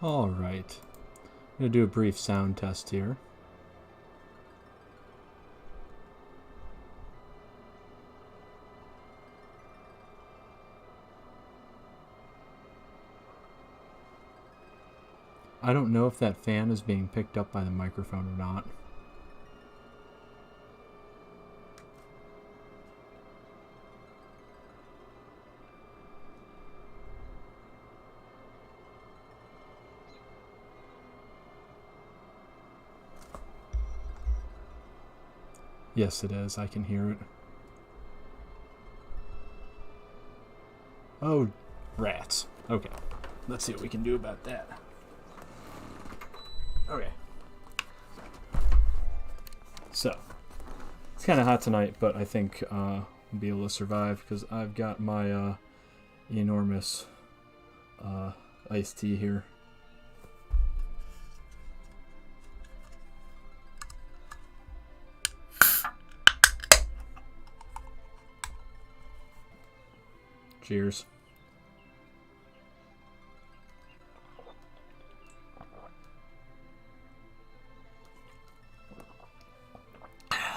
Alright, I'm going to do a brief sound test here. I don't know if that fan is being picked up by the microphone or not. Yes, it is. I can hear it. Oh, rats. Okay. Let's see what we can do about that. Okay. So, it's kind of hot tonight, but I think we'll be able to survive because I've got my enormous iced tea here. Cheers.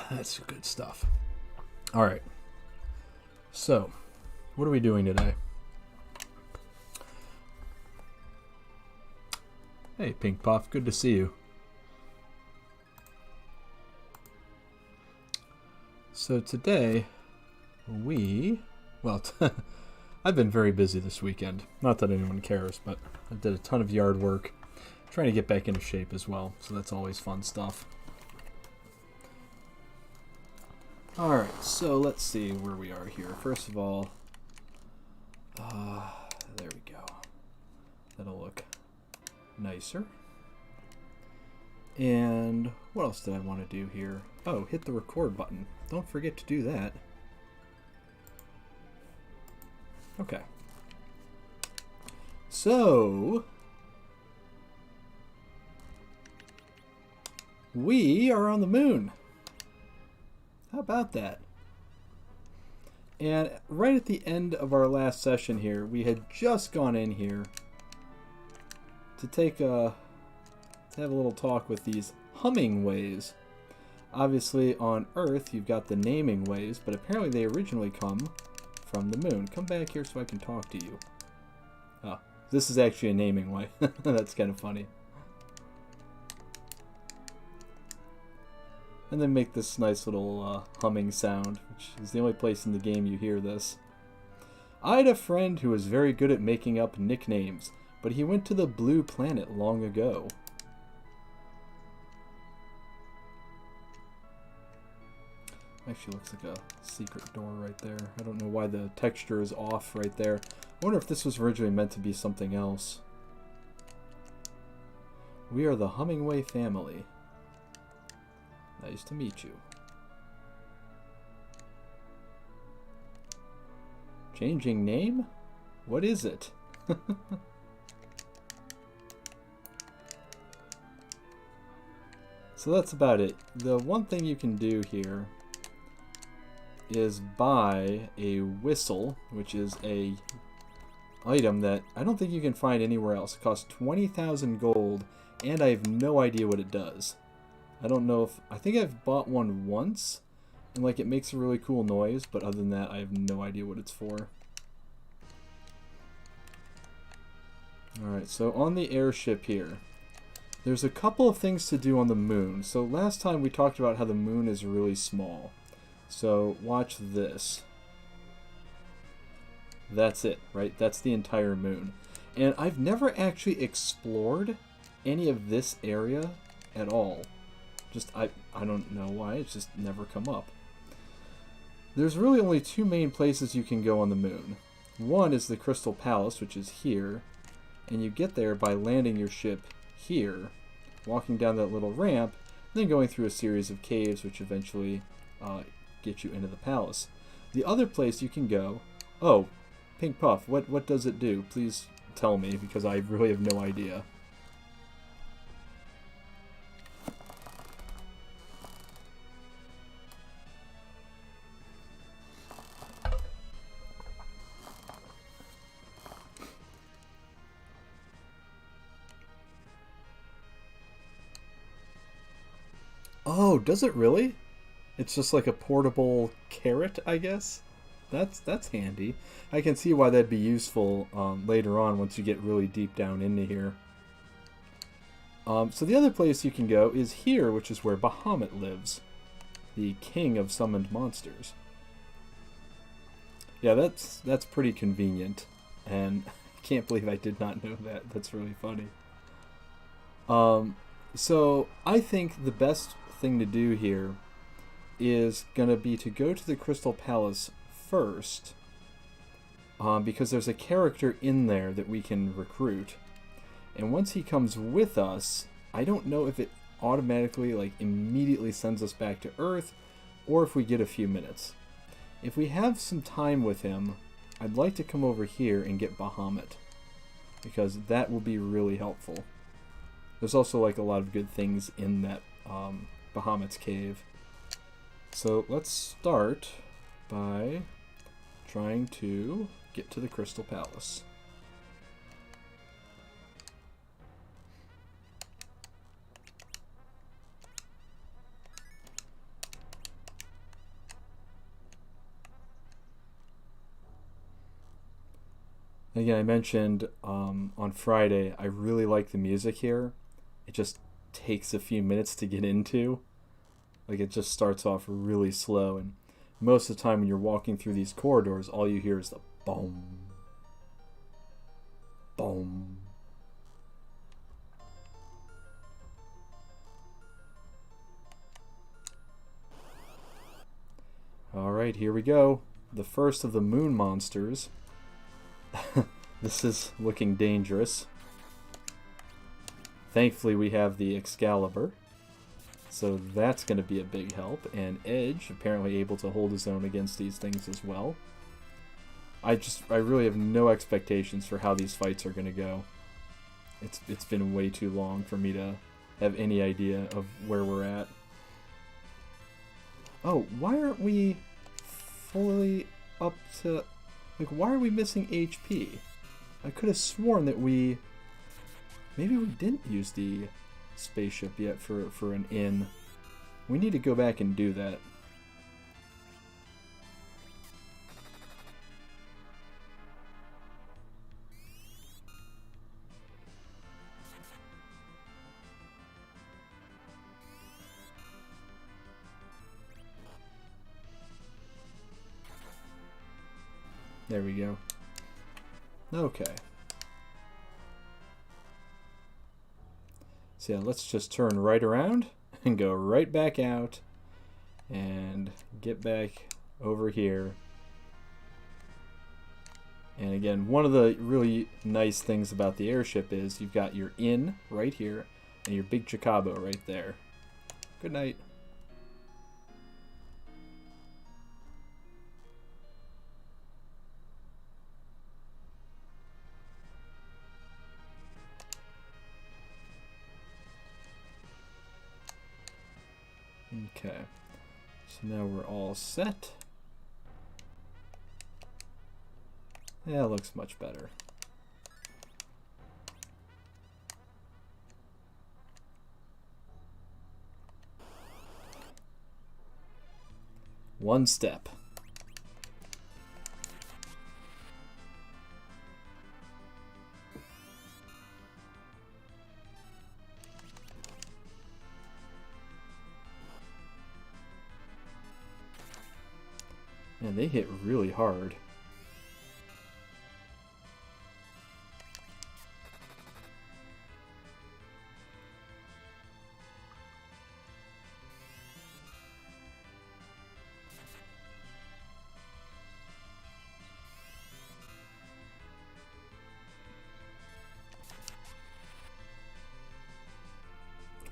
That's good stuff. All right. So, what are we doing today? Hey, Pink Puff. Good to see you. So today, I've been very busy this weekend. Not that anyone cares, but I did a ton of yard work, trying to get back into shape as well. So that's always fun stuff. Alright, so let's see where we are here. First of all, there we go. That'll look nicer. And what else did I want to do here? Oh, hit the record button. Don't forget to do that. Okay. So, we are on the moon. How about that? And right at the end of our last session here, we had just gone in here to have a little talk with these humming ways. Obviously, on Earth, you've got the naming ways, but apparently they originally come from the moon. Come back here so I can talk to you. Oh, this is actually a naming way. That's kind of funny. And then make this nice little humming sound, which is the only place in the game you hear this. I had a friend who was very good at making up nicknames, but he went to the blue planet long ago. Actually looks like a secret door right there. I don't know why the texture is off right there. I wonder if this was originally meant to be something else. We are the Hummingway family. Nice to meet you. Changing name? What is it? So that's about it. The one thing you can do here is buy a whistle, which is a item that I don't think you can find anywhere else. It costs 20,000 gold, and I have no idea what it does. I don't know if... I think I've bought one once, and like it makes a really cool noise, but other than that, I have no idea what it's for. Alright, so on the airship here, there's a couple of things to do on the moon. So last time we talked about how the moon is really small. So watch this. That's it, right? That's the entire moon. And I've never actually explored any of this area at all. Just, I don't know why, it's just never come up. There's really only two main places you can go on the moon. One is the Crystal Palace, which is here, and you get there by landing your ship here, walking down that little ramp, then going through a series of caves, which eventually get you into the palace. The other place you can go... Oh, Pink Puff, what does it do? Please tell me, because I really have no idea. Oh, does it really? It's just like a portable carrot, I guess. That's handy. I can see why that'd be useful later on once you get really deep down into here. So the other place you can go is here, which is where Bahamut lives, the king of summoned monsters. Yeah, that's pretty convenient, and I can't believe I did not know that. That's really funny. So I think the best thing to do here is gonna be to go to the Crystal Palace first, because there's a character in there that we can recruit, and once he comes with us, I don't know if it automatically, like, immediately sends us back to Earth, or if we get a few minutes. If we have some time with him, I'd like to come over here and get Bahamut, because that will be really helpful. There's also, like, a lot of good things in that Bahamut's cave. So let's start by trying to get to the Crystal Palace. Again, I mentioned on Friday, I really like the music here. It just takes a few minutes to get into. Like, it just starts off really slow, and most of the time when you're walking through these corridors, all you hear is the boom, boom. Alright, here we go. The first of the moon monsters. This is looking dangerous. Thankfully we have the Excalibur, so that's going to be a big help, and Edge apparently able to hold his own against these things as well. I really have no expectations for how these fights are going to go. It's been way too long for me to have any idea of where we're at. Oh, why aren't we fully up to... Like, why are we missing HP? I could have sworn that maybe we didn't use the spaceship yet for an inn. We need to go back and do that. There we go. Okay. So yeah, let's just turn right around and go right back out and get back over here. And again, one of the really nice things about the airship is you've got your inn right here and your big Chocabo right there. Good night. Okay, so now we're all set. Yeah, it looks much better. One step. Man, they hit really hard.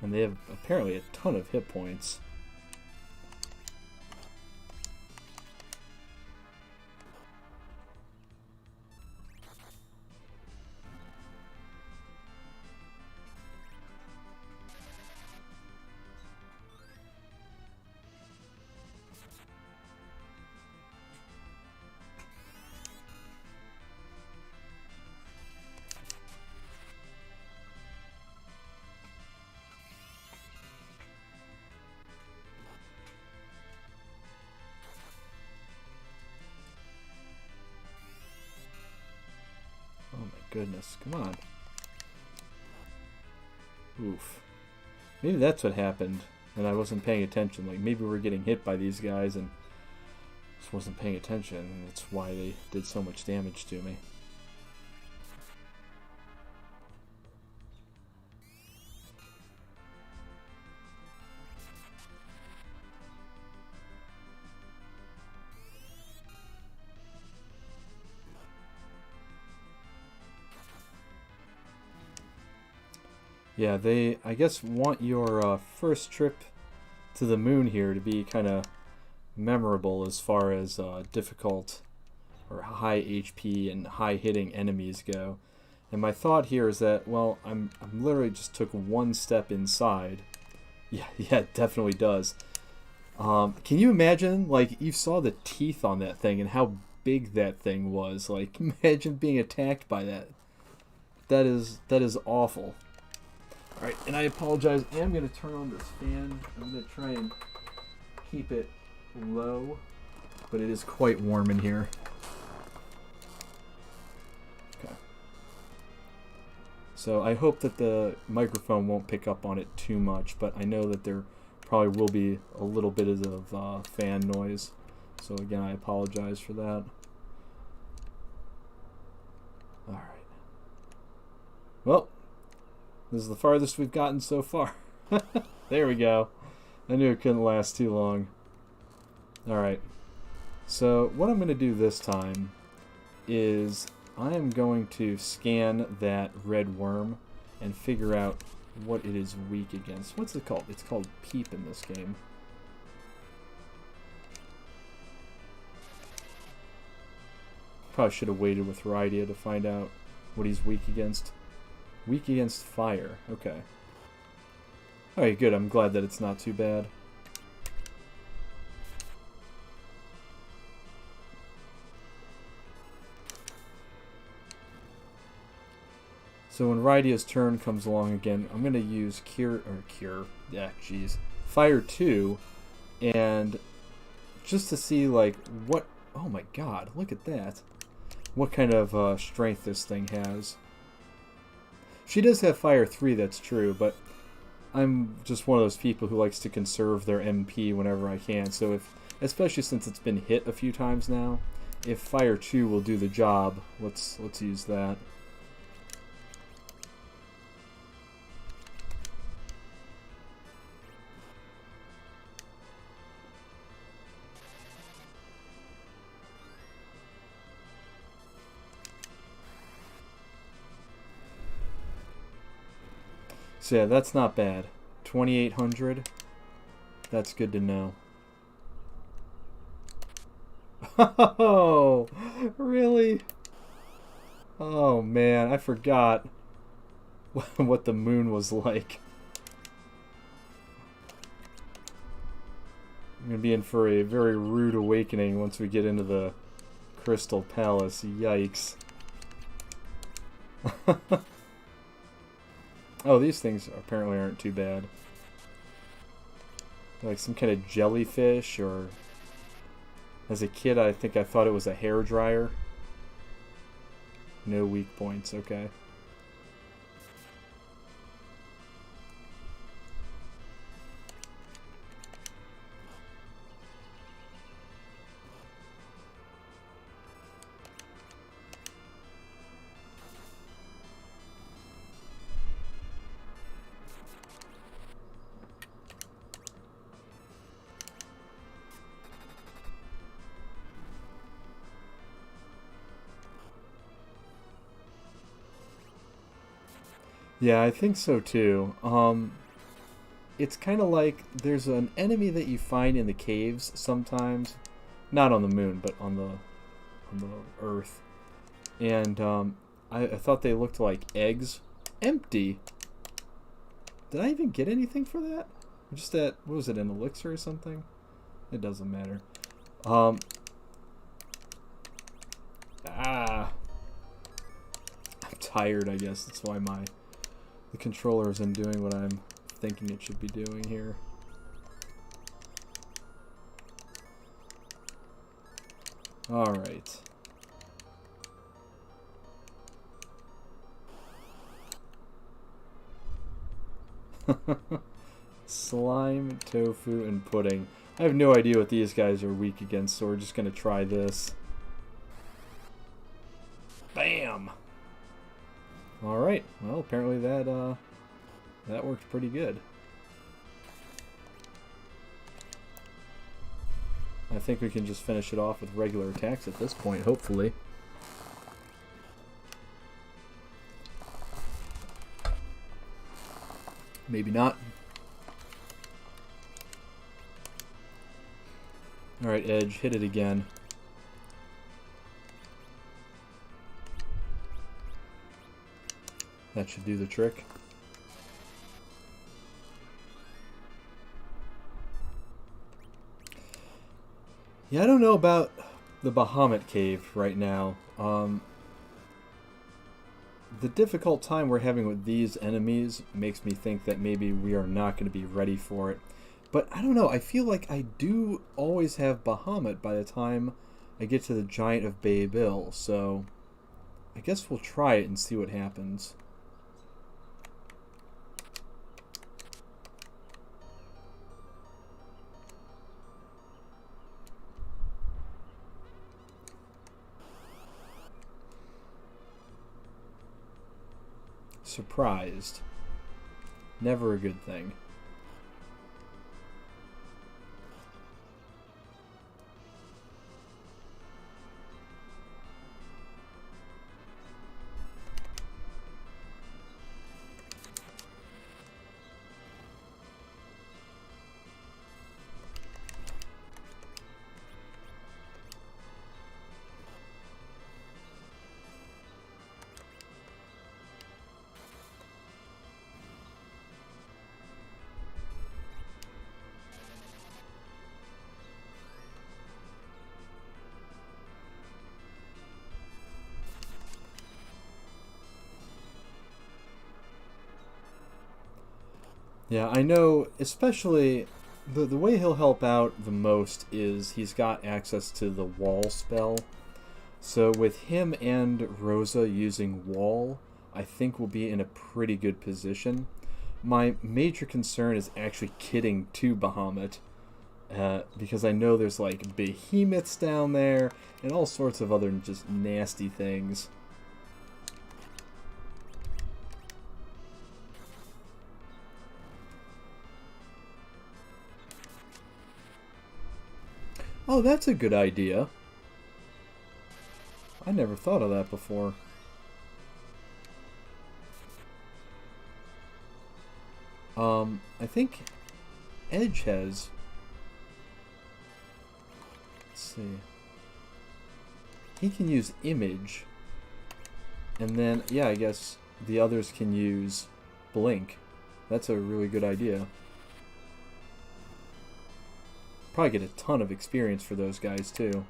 And they have apparently a ton of hit points. goodness. Come on. Oof. Maybe that's what happened, and I wasn't paying attention. Like, maybe we're getting hit by these guys, and just wasn't paying attention, and that's why they did so much damage to me. Yeah, they, I guess, want your first trip to the moon here to be kind of memorable as far as difficult or high HP and high hitting enemies go. And my thought here is that, well, I'm literally just took one step inside. Yeah, it definitely does. Can you imagine, like, you saw the teeth on that thing and how big that thing was? Like, imagine being attacked by that. That is awful. Alright, and I apologize. I am going to turn on this fan. I'm going to try and keep it low, but it is quite warm in here. Okay. So I hope that the microphone won't pick up on it too much, but I know that there probably will be a little bit of fan noise. So again, I apologize for that. Alright. Well, this is the farthest we've gotten so far. There we go. I knew it couldn't last too long. Alright. So what I'm going to do this time is I am going to scan that red worm and figure out what it is weak against. What's it called? It's called Peep in this game. Probably should have waited with Rydia to find out what he's weak against. Weak against fire. Okay. Alright, good. I'm glad that it's not too bad. So when Rydia's turn comes along again, I'm going to use Fire 2, and just to see, like, what... Oh my god, look at that. What kind of strength this thing has. She does have Fire 3, that's true, but I'm just one of those people who likes to conserve their MP whenever I can, so if, especially since it's been hit a few times now, if Fire 2 will do the job, let's use that. So yeah, that's not bad. 2,800. That's good to know. Oh, really? Oh man, I forgot what the moon was like. I'm gonna be in for a very rude awakening once we get into the Crystal Palace. Yikes. Oh, these things apparently aren't too bad. Like some kind of jellyfish, or... As a kid, I think I thought it was a hairdryer. No weak points, okay. Yeah, I think so too. It's kind of like there's an enemy that you find in the caves sometimes, not on the moon, but on the Earth, and I thought they looked like eggs, empty. Did I even get anything for that? Just that, what was it, an elixir or something? It doesn't matter. I'm tired, I guess. That's why the controller isn't doing what I'm thinking it should be doing here. Alright. Slime, tofu, and pudding. I have no idea what these guys are weak against, so we're just going to try this. Bam! Alright, well, apparently that worked pretty good. I think we can just finish it off with regular attacks at this point, hopefully. Maybe not. Alright, Edge, hit it again. That should do the trick. Yeah, I don't know about the Bahamut Cave right now. The difficult time we're having with these enemies makes me think that maybe we are not going to be ready for it. But I don't know, I feel like I do always have Bahamut by the time I get to the Giant of Baybil, so I guess we'll try it and see what happens. Surprised. Never a good thing. Yeah, I know, especially the way he'll help out the most is he's got access to the wall spell. So with him and Rosa using wall, I think we'll be in a pretty good position. My major concern is actually kitting to Bahamut, because I know there's like behemoths down there and all sorts of other just nasty things. Oh, that's a good idea. I never thought of that before. I think Edge has... Let's see. He can use Image. And then, yeah, I guess the others can use Blink. That's a really good idea. Probably get a ton of experience for those guys too.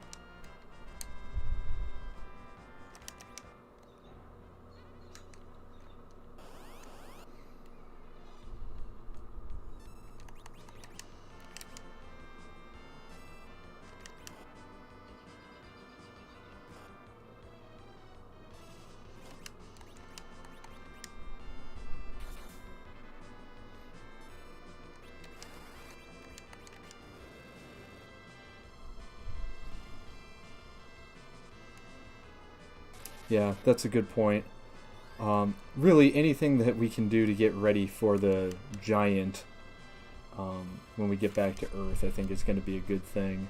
Yeah, that's a good point. Really, anything that we can do to get ready for the giant when we get back to Earth, I think is going to be a good thing.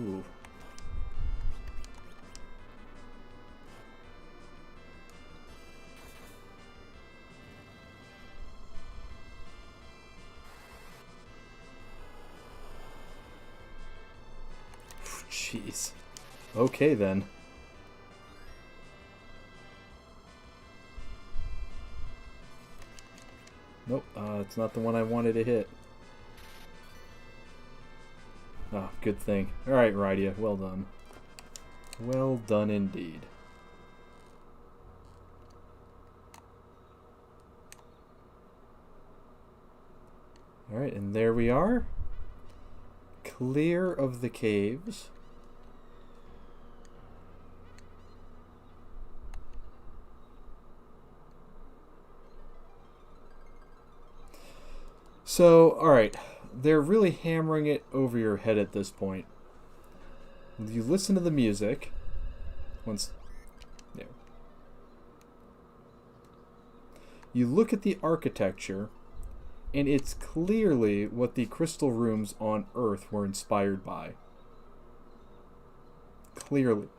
Ooh. Jeez. Okay then. Nope, it's not the one I wanted to hit. Oh, good thing. Alright, Rydia, well done. Well done indeed. Alright, and there we are. Clear of the caves. So, alright, they're really hammering it over your head at this point. You listen to the music. Once, there. You look at the architecture, and it's clearly what the crystal rooms on Earth were inspired by. Clearly.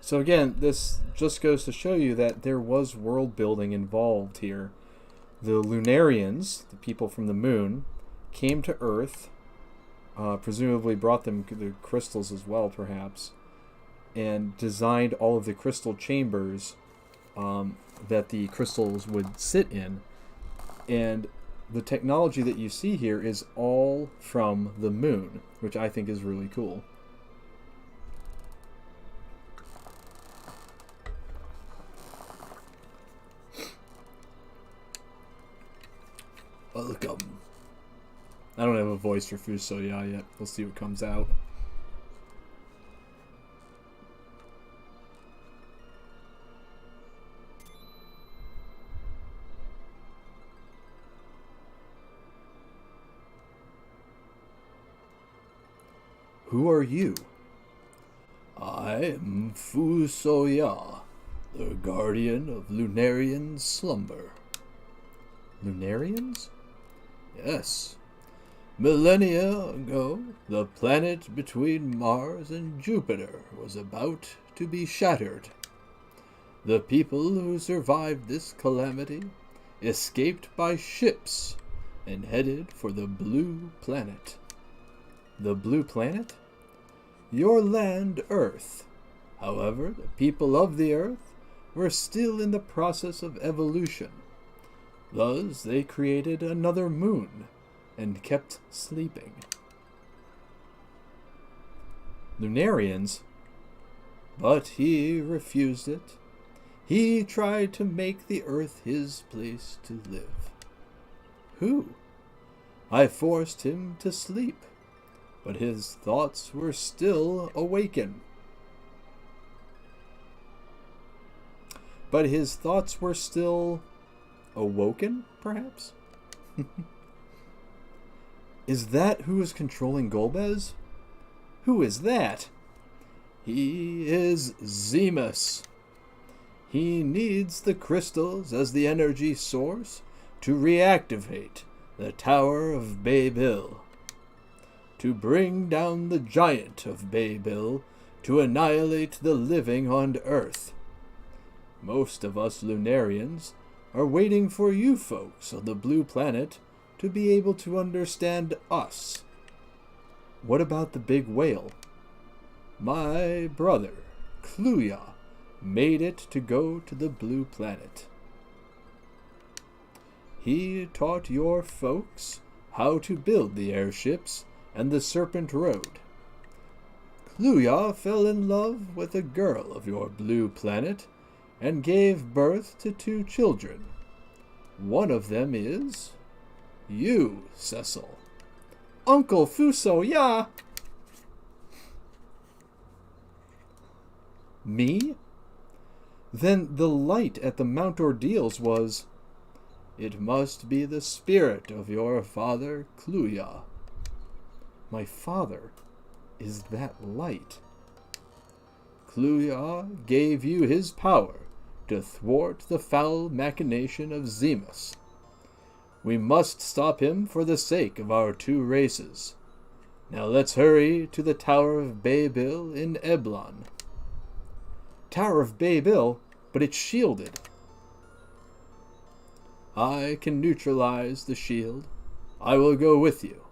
So again, this just goes to show you that there was world building involved here. The Lunarians, the people from the moon, came to Earth, presumably brought them the crystals as well, perhaps, and designed all of the crystal chambers that the crystals would sit in. And the technology that you see here is all from the moon, which I think is really cool. Welcome. I don't have a voice for Fusoya yet. We'll see what comes out. Who are you? I am Fusoya, the guardian of Lunarian slumber. Lunarians? Yes. Millennia ago, the planet between Mars and Jupiter was about to be shattered. The people who survived this calamity escaped by ships and headed for the Blue Planet. The Blue Planet? Your land, Earth. However, the people of the Earth were still in the process of evolution. Thus, they created another moon and kept sleeping. Lunarians? But he refused it. He tried to make the Earth his place to live. Who? I forced him to sleep, but his thoughts were still awakened. But his thoughts were still awoken, perhaps? Is that who is controlling Golbez? Who is that? He is Zemus. He needs the crystals as the energy source to reactivate the Tower of Baybil, to bring down the giant of Baybil, to annihilate the living on Earth. Most of us Lunarians are waiting for you folks on the Blue Planet to be able to understand us. What about the big whale? My brother, Kluya, made it to go to the Blue Planet. He taught your folks how to build the airships and the Serpent Road. Kluya fell in love with a girl of your Blue Planet and gave birth to 2 children. One of them is you, Cecil. Uncle Fusoya! Me? Then the light at the Mount Ordeals was... It must be the spirit of your father, Kluya. My father is that light. Kluya gave you his power to thwart the foul machination of Zemus. We must stop him for the sake of our 2 races. Now let's hurry to the Tower of Baybil in Eblon. Tower of Baybil? But it's shielded. I can neutralize the shield. I will go with you.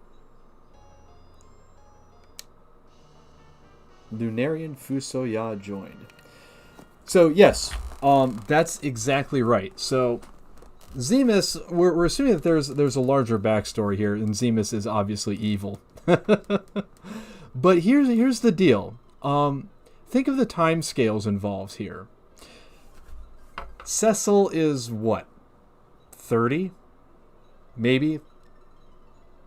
Lunarian Fusoya joined. So, yes, That's exactly right. So Zemus, we're assuming that there's a larger backstory here, and Zemus is obviously evil. But here's the deal. Think of the time scales involved here. Cecil is what? 30? Maybe?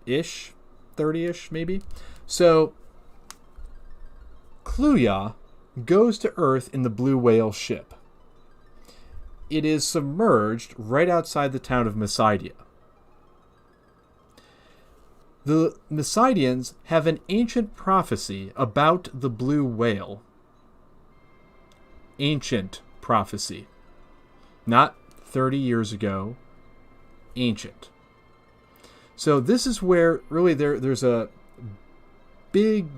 Ish? 30-ish, maybe? So, Kluya goes to Earth in the Blue Whale ship. It is submerged right outside the town of Messidia. The Messidians have an ancient prophecy about the blue whale. Ancient prophecy. Not 30 years ago. Ancient. So this is where really there's a big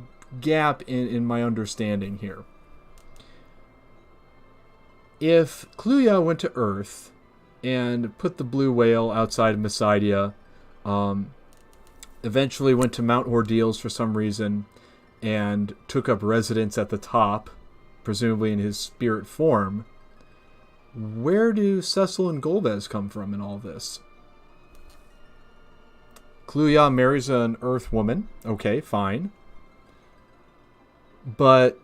gap in my understanding here. If Kluya went to Earth and put the blue whale outside of Messidia, eventually went to Mount Ordeals for some reason, and took up residence at the top, presumably in his spirit form, where do Cecil and Golbez come from in all this? Kluya marries an Earth woman. Okay, fine. But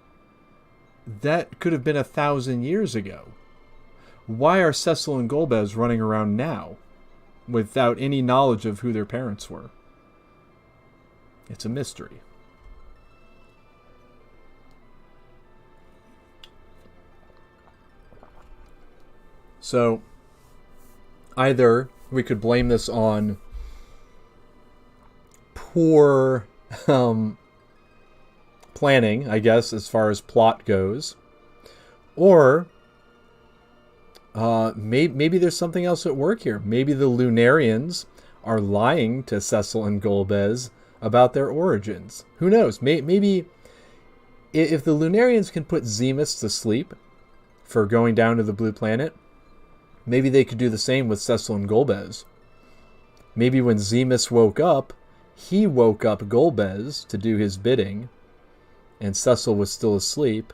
that could have been 1,000 years ago. Why are Cecil and Golbez running around now without any knowledge of who their parents were? It's a mystery. So, either we could blame this on poor planning, I guess, as far as plot goes, or maybe there's something else at work here. Maybe the Lunarians are lying to Cecil and Golbez about their origins. Who knows? Maybe if the Lunarians can put Zemus to sleep for going down to the blue planet, maybe they could do the same with Cecil and Golbez. Maybe when Zemus woke up, he woke up Golbez to do his bidding, and Cecil was still asleep,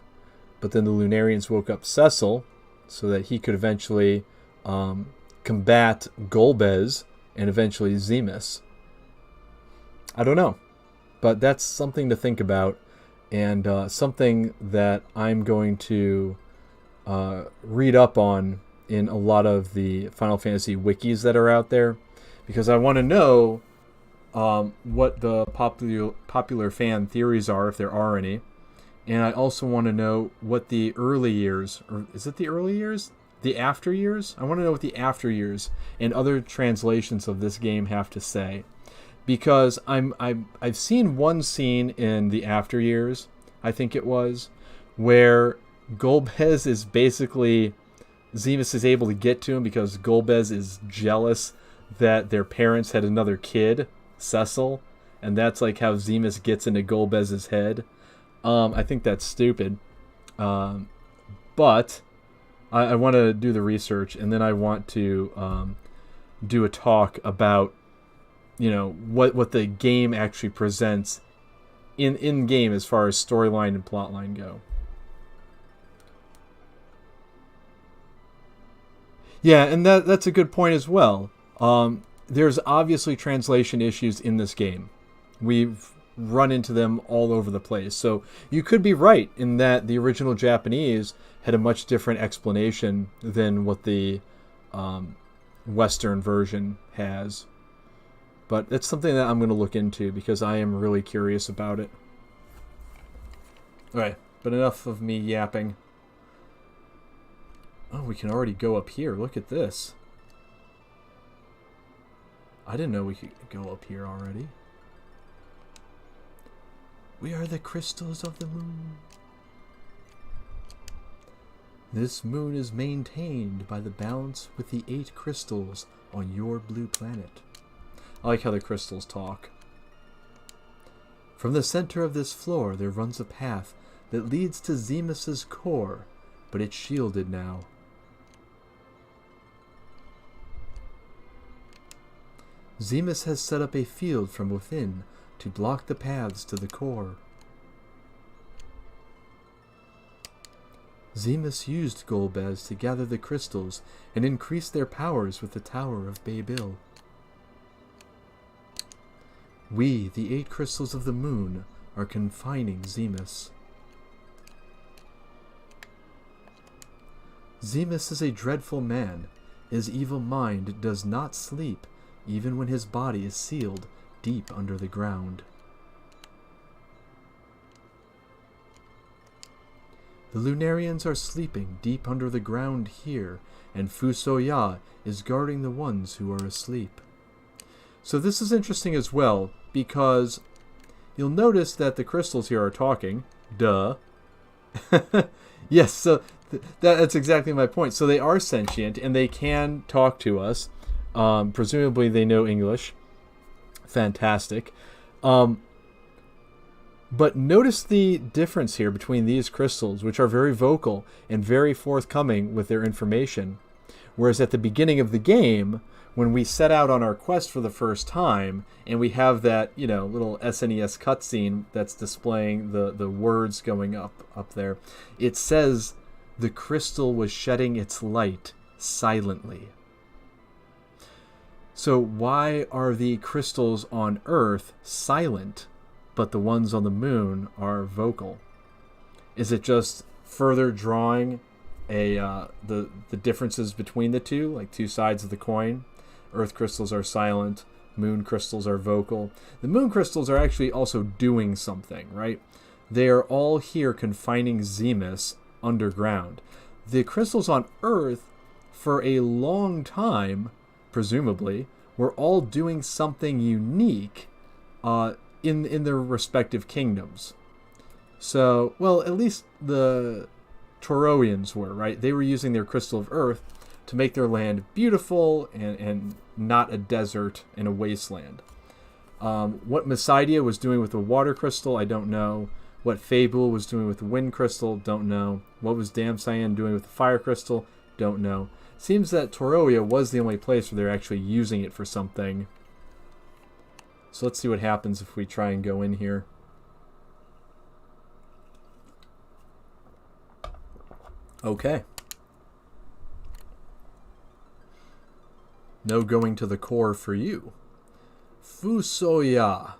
but then the Lunarians woke up Cecil so that he could eventually combat Golbez and eventually Zemus. I don't know, but that's something to think about, and something that I'm going to read up on in a lot of the Final Fantasy wikis that are out there, because I want to know what the popular fan theories are, if there are any, and I also want to know what the early years, or is it the early years? The after years? I want to know what the after years and other translations of this game have to say. Because I've seen one scene in the after years, I think it was, where Golbez is basically, Zemus is able to get to him because Golbez is jealous that their parents had another kid, Cecil, and that's like how Zemus gets into Golbez's head. I think that's stupid, but I want to do the research, and then I want to do a talk about, you know, what the game actually presents in game as far as storyline and plotline go. Yeah, and that's a good point as well. There's obviously translation issues in this game. We've run into them all over the place. So you could be right in that the original Japanese had a much different explanation than what the Western version has. But it's something that I'm going to look into because I am really curious about it. Alright, but enough of me yapping. Oh, we can already go up here. Look at this. I didn't know we could go up here already. We are the crystals of the moon. This moon is maintained by the balance with the 8 crystals on your blue planet. I like how the crystals talk. From the center of this floor there runs a path that leads to Zemus's core, but it's shielded now. Zemus has set up a field from within to block the paths to the core. Zemus used Golbez to gather the crystals and increase their powers with the Tower of Baybil. We, the 8 crystals of the moon, are confining Zemus. Zemus is a dreadful man. His evil mind does not sleep, even when his body is sealed deep under the ground. The Lunarians are sleeping deep under the ground here, and Fusoya is guarding the ones who are asleep. So this is interesting as well, because you'll notice that the crystals here are talking. Duh. Yes, so that's exactly my point. So they are sentient, and they can talk to us. Presumably they know English. Fantastic. But notice the difference here between these crystals, which are very vocal and very forthcoming with their information. Whereas at the beginning of the game, when we set out on our quest for the first time, and we have that, little SNES cutscene that's displaying the words going up there, it says the crystal was shedding its light silently. So why are the crystals on Earth silent, but the ones on the moon are vocal? Is it just further drawing the differences between the two, like two sides of the coin? Earth crystals are silent, moon crystals are vocal. The moon crystals are actually also doing something, right? They are all here confining Zemus underground. The crystals on Earth, for a long time, presumably, were all doing something unique in their respective kingdoms. So, well, at least the Toroians were, right? They were using their Crystal of Earth to make their land beautiful and not a desert and a wasteland. What Messidia was doing with the Water Crystal, I don't know. What Fabul was doing with the Wind Crystal, don't know. What was Damcyan doing with the Fire Crystal, don't know. Seems that Toroia was the only place where they're actually using it for something. So let's see what happens if we try and go in here. Okay. No going to the core for you. Fusoya.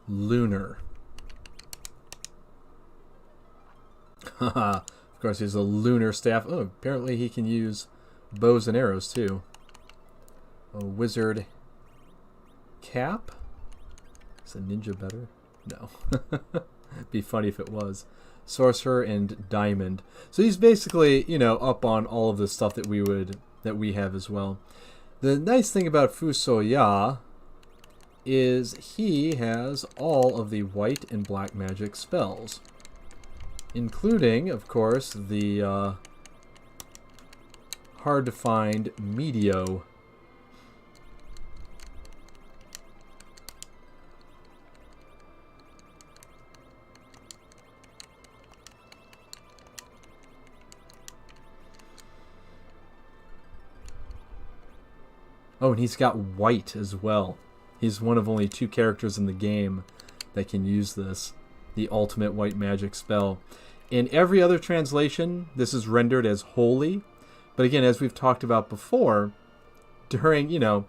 Lunar. Haha. Of course, he's a lunar staff. Oh, apparently he can use bows and arrows too. A wizard cap? Is a ninja better? No. Be funny if it was. Sorcerer and diamond. So he's basically, up on all of the stuff that we have as well. The nice thing about Fusoya is he has all of the white and black magic spells, including, of course, the hard to find Medio. Oh, and he's got white as well. He's one of only 2 characters in the game that can use this, the ultimate white magic spell. In every other translation, this is rendered as holy. But again, as we've talked about before, during, 80s,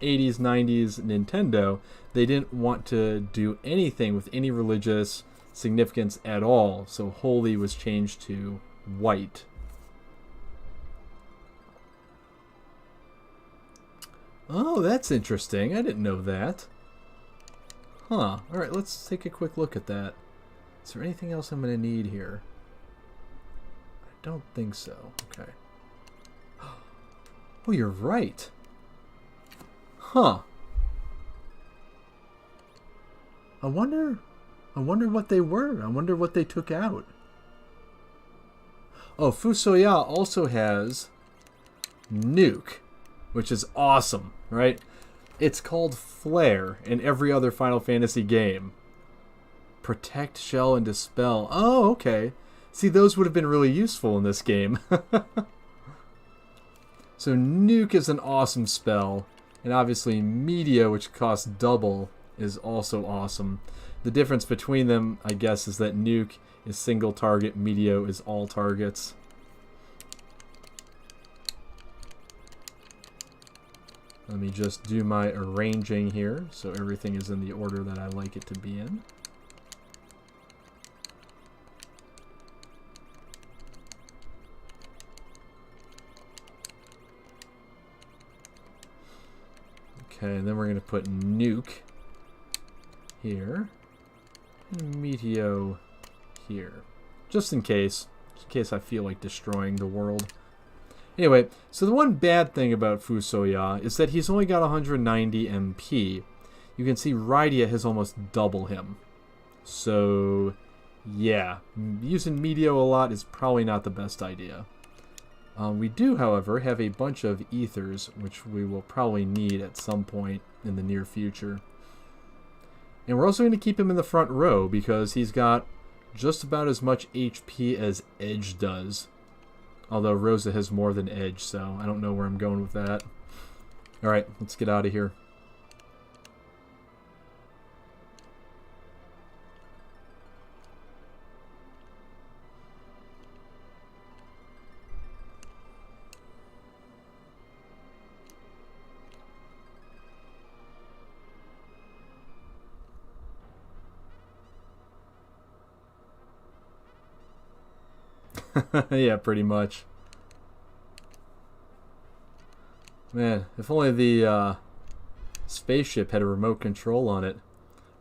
90s Nintendo, they didn't want to do anything with any religious significance at all. So holy was changed to white. Oh, that's interesting. I didn't know that. Huh. Alright, let's take a quick look at that. Is there anything else I'm going to need here? I don't think so. Okay. Oh, you're right. Huh. I wonder what they were. I wonder what they took out. Oh, Fusoya also has Nuke, which is awesome, right? It's called Flare in every other Final Fantasy game. Protect, Shell, and Dispel. Oh, okay. See, those would have been really useful in this game. So Nuke is an awesome spell. And obviously Media, which costs double, is also awesome. The difference between them, I guess, is that Nuke is single target, Medio is all targets. Let me just do my arranging here so everything is in the order that I like it to be in. Okay, and then we're going to put nuke here. And Meteo here. Just in case I feel like destroying the world. Anyway, so the one bad thing about Fusoya is that he's only got 190 MP. You can see Rydia has almost double him. So, yeah, using Meteo a lot is probably not the best idea. We do, however, have a bunch of ethers, which we will probably need at some point in the near future. And we're also going to keep him in the front row because he's got just about as much HP as Edge does. Although Rosa has more than Edge, so I don't know where I'm going with that. Alright, let's get out of here. Yeah, pretty much. Man, if only the spaceship had a remote control on it.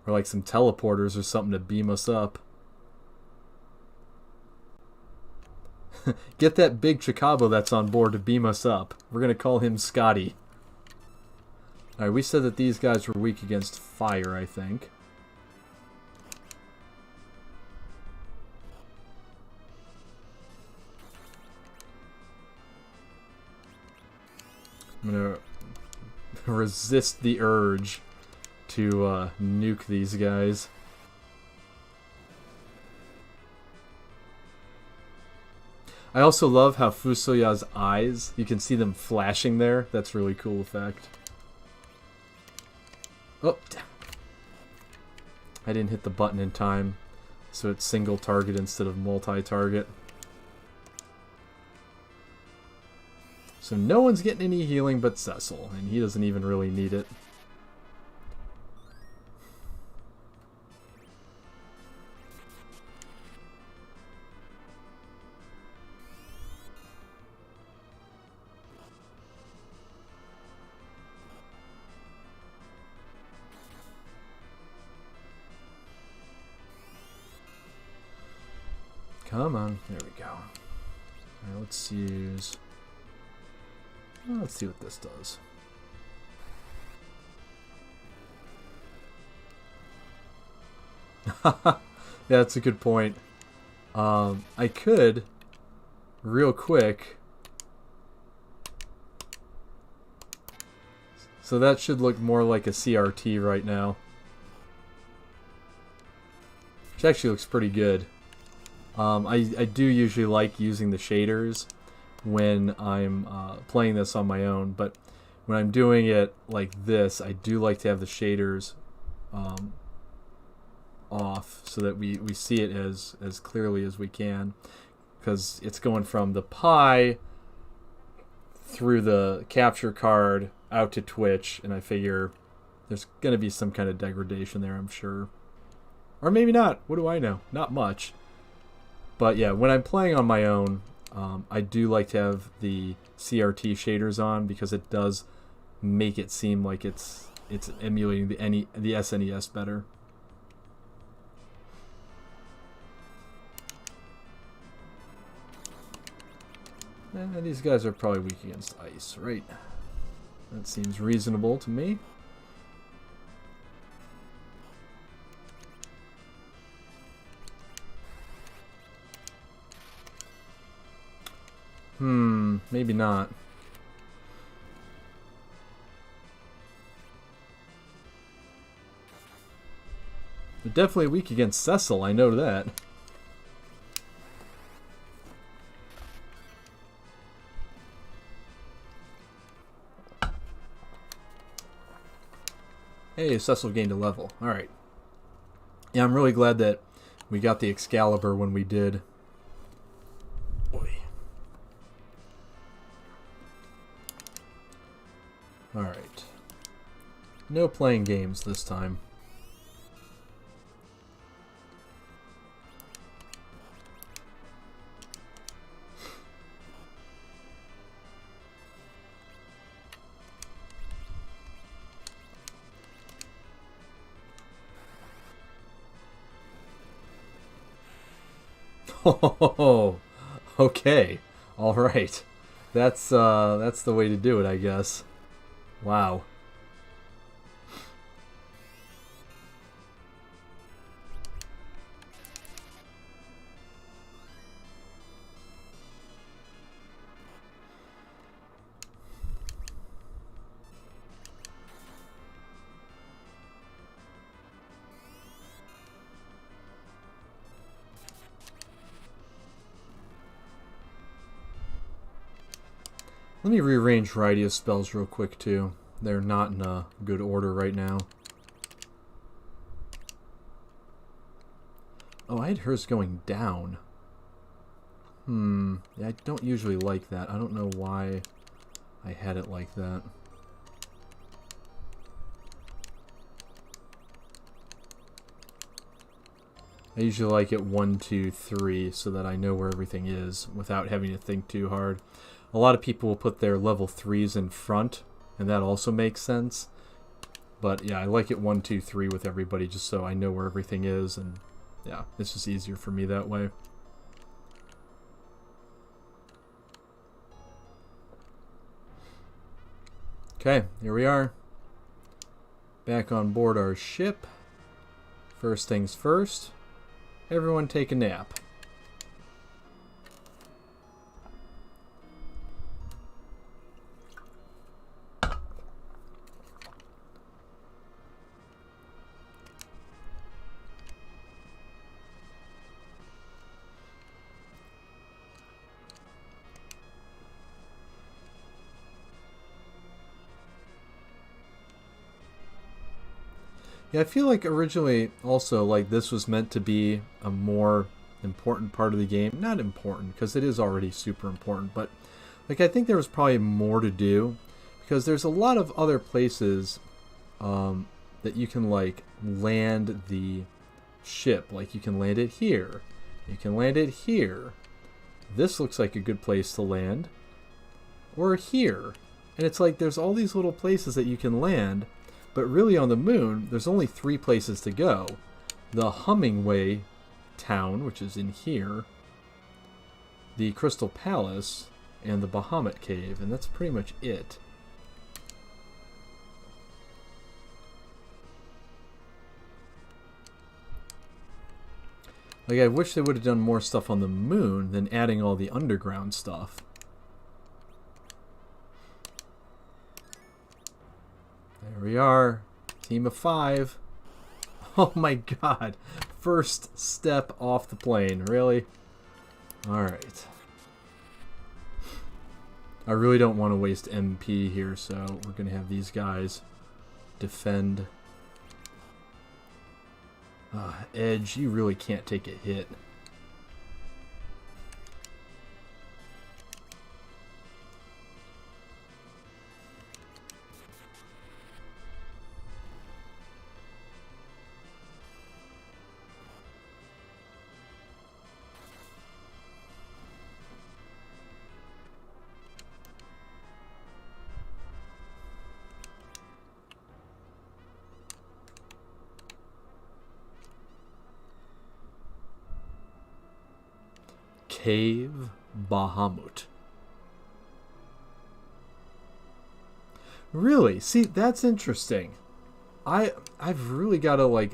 Or like some teleporters or something to beam us up. Get that big Chicabo that's on board to beam us up. We're going to call him Scotty. Alright, we said that these guys were weak against fire, I think. I'm going to resist the urge to nuke these guys. I also love how Fusoya's eyes, you can see them flashing there. That's a really cool effect. Oh, damn. I didn't hit the button in time, so it's single target instead of multi-target. So no one's getting any healing but Cecil, and he doesn't even really need it. Come on, there we go. Alright, let's use... Well, let's see what this does. Yeah, that's a good point. I could, real quick... So that should look more like a CRT right now. Which actually looks pretty good. I do usually like using the shaders when I'm playing this on my own, but when I'm doing it like this, I do like to have the shaders off so that we see it as clearly as we can, because it's going from the Pi through the capture card out to Twitch, and I figure there's going to be some kind of degradation there, I'm sure. Or maybe not. What do I know? Not much. But yeah, when I'm playing on my own, I do like to have the CRT shaders on because it does make it seem like it's emulating the SNES better. And these guys are probably weak against ice, right? That seems reasonable to me. Maybe not. They're definitely weak against Cecil, I know that. Hey, Cecil gained a level. Alright. Yeah, I'm really glad that we got the Excalibur when we did. Alright. No playing games this time. Oh, okay. All right. That's the way to do it, I guess. Wow. Let me rearrange Radius spells real quick, too. They're not in a good order right now. Oh, I had hers going down. Yeah, I don't usually like that. I don't know why I had it like that. I usually like it 1, 2, 3 so that I know where everything is without having to think too hard. A lot of people will put their level 3s in front, and that also makes sense. But yeah, I like it 1, 2, 3 with everybody just so I know where everything is, and yeah, it's just easier for me that way. Okay, here we are. Back on board our ship. First things first, everyone take a nap. Yeah, I feel like originally also like this was meant to be a more important part of the game. Not important, because it is already super important, but like I think there was probably more to do because there's a lot of other places that you can like land the ship. Like you can land it here. You can land it here. This looks like a good place to land. Or here. And it's like there's all these little places that you can land. But really on the moon, there's only 3 places to go. The Hummingway town, which is in here, the Crystal Palace, and the Bahamut Cave, and that's pretty much it. Like, I wish they would have done more stuff on the moon than adding all the underground stuff. There we are. Team of 5. Oh my god. First step off the plane. Really? Alright. I really don't want to waste MP here, so we're going to have these guys defend. Edge, you really can't take a hit. Cave Bahamut. Really? See, that's interesting. I've really got to like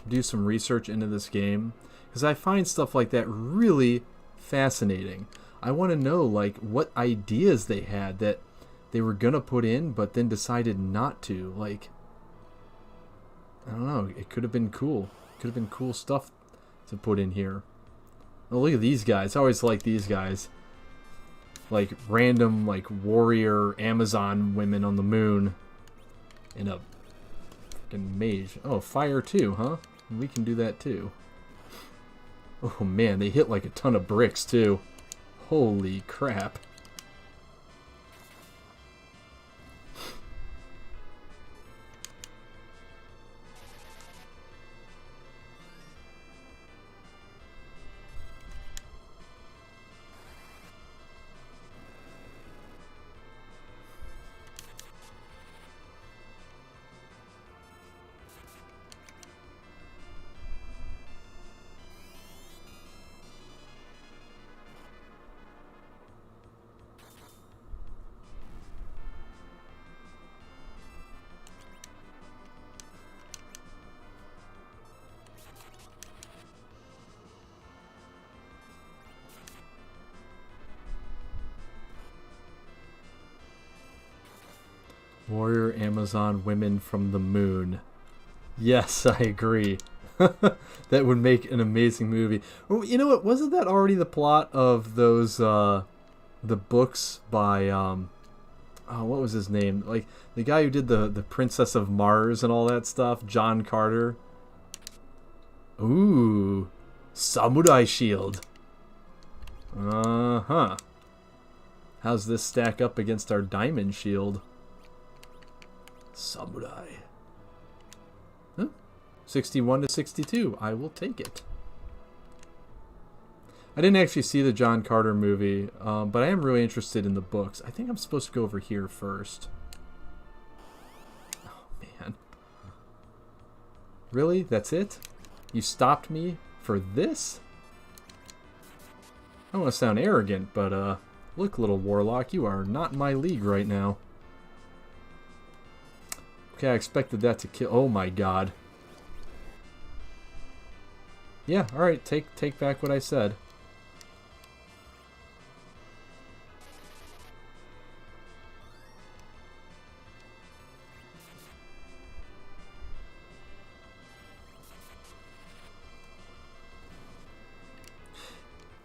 do some research into this game because I find stuff like that really fascinating. I want to know like what ideas they had that they were gonna put in but then decided not to. Like, I don't know, it could have been cool. Could have been cool stuff to put in here. Oh, look at these guys. I always like these guys. Like random like warrior Amazon women on the moon in a fucking mage. Oh, fire too, huh? We can do that too. Oh man, they hit like a ton of bricks too. Holy crap. Warrior Amazon women from the moon. Yes, I agree. That would make an amazing movie. Oh, you know what? Wasn't that already the plot of those the books by oh, what was his name? Like the guy who did the Princess of Mars and all that stuff, John Carter. Ooh, samurai shield. Uh-huh. How's this stack up against our diamond shield? Samurai. Huh? 61 to 62. I will take it. I didn't actually see the John Carter movie, but I am really interested in the books. I think I'm supposed to go over here first. Oh, man. Really? That's it? You stopped me for this? I don't want to sound arrogant, but, look, little warlock, you are not in my league right now. Okay, I expected that to kill... Oh, my God. Yeah, alright, take back what I said.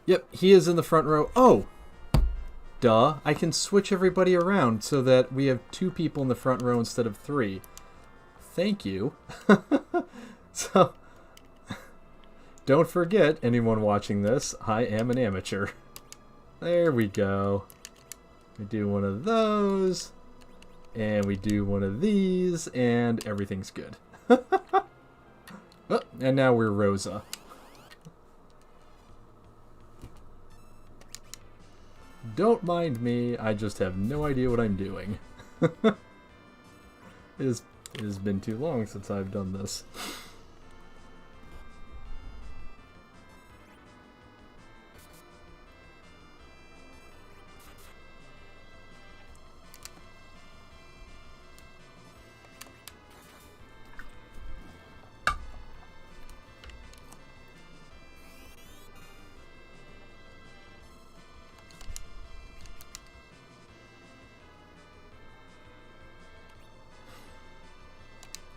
Yep, he is in the front row. Oh! Duh. I can switch everybody around so that we have 2 people in the front row instead of 3. Thank you. So, don't forget, anyone watching this, I am an amateur. There we go. We do one of those, and we do one of these, and everything's good. Oh, and now we're Rosa. Don't mind me, I just have no idea what I'm doing. It has been too long since I've done this.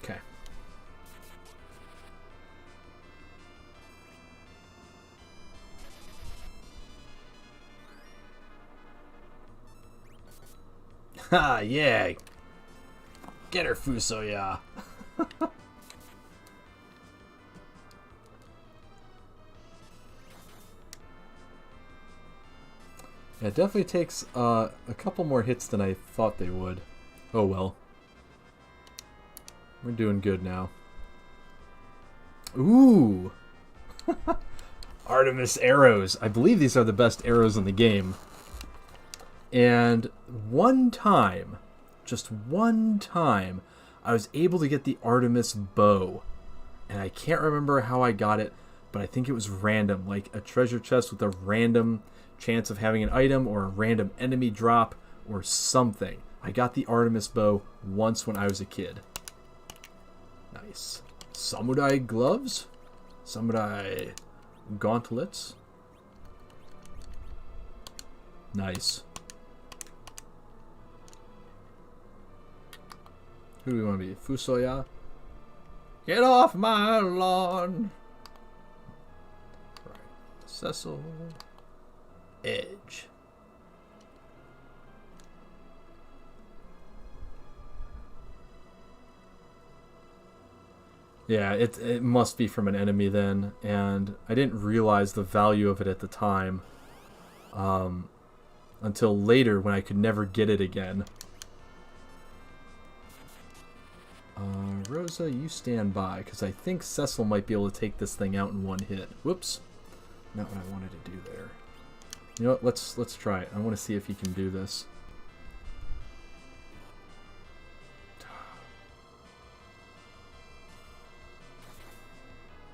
Okay. Ha, yeah. Get her, Fusoya. Yeah, it definitely takes a couple more hits than I thought they would. Oh well. We're doing good now. Ooh! Artemis arrows. I believe these are the best arrows in the game. And one time, just one time, I was able to get the Artemis bow. And I can't remember how I got it, but I think it was random. Like a treasure chest with a random chance of having an item or a random enemy drop or something. I got the Artemis bow once when I was a kid. Nice. Samurai gloves? Samurai gauntlets? Nice. Who do we want to be? Fusoya? Get off my lawn! Right. Cecil. Edge. Yeah, it must be from an enemy then, and I didn't realize the value of it at the time until later when I could never get it again. Rosa, you stand by, because I think Cecil might be able to take this thing out in one hit. Whoops. Not what I wanted to do there. You know what? Let's try it. I want to see if he can do this.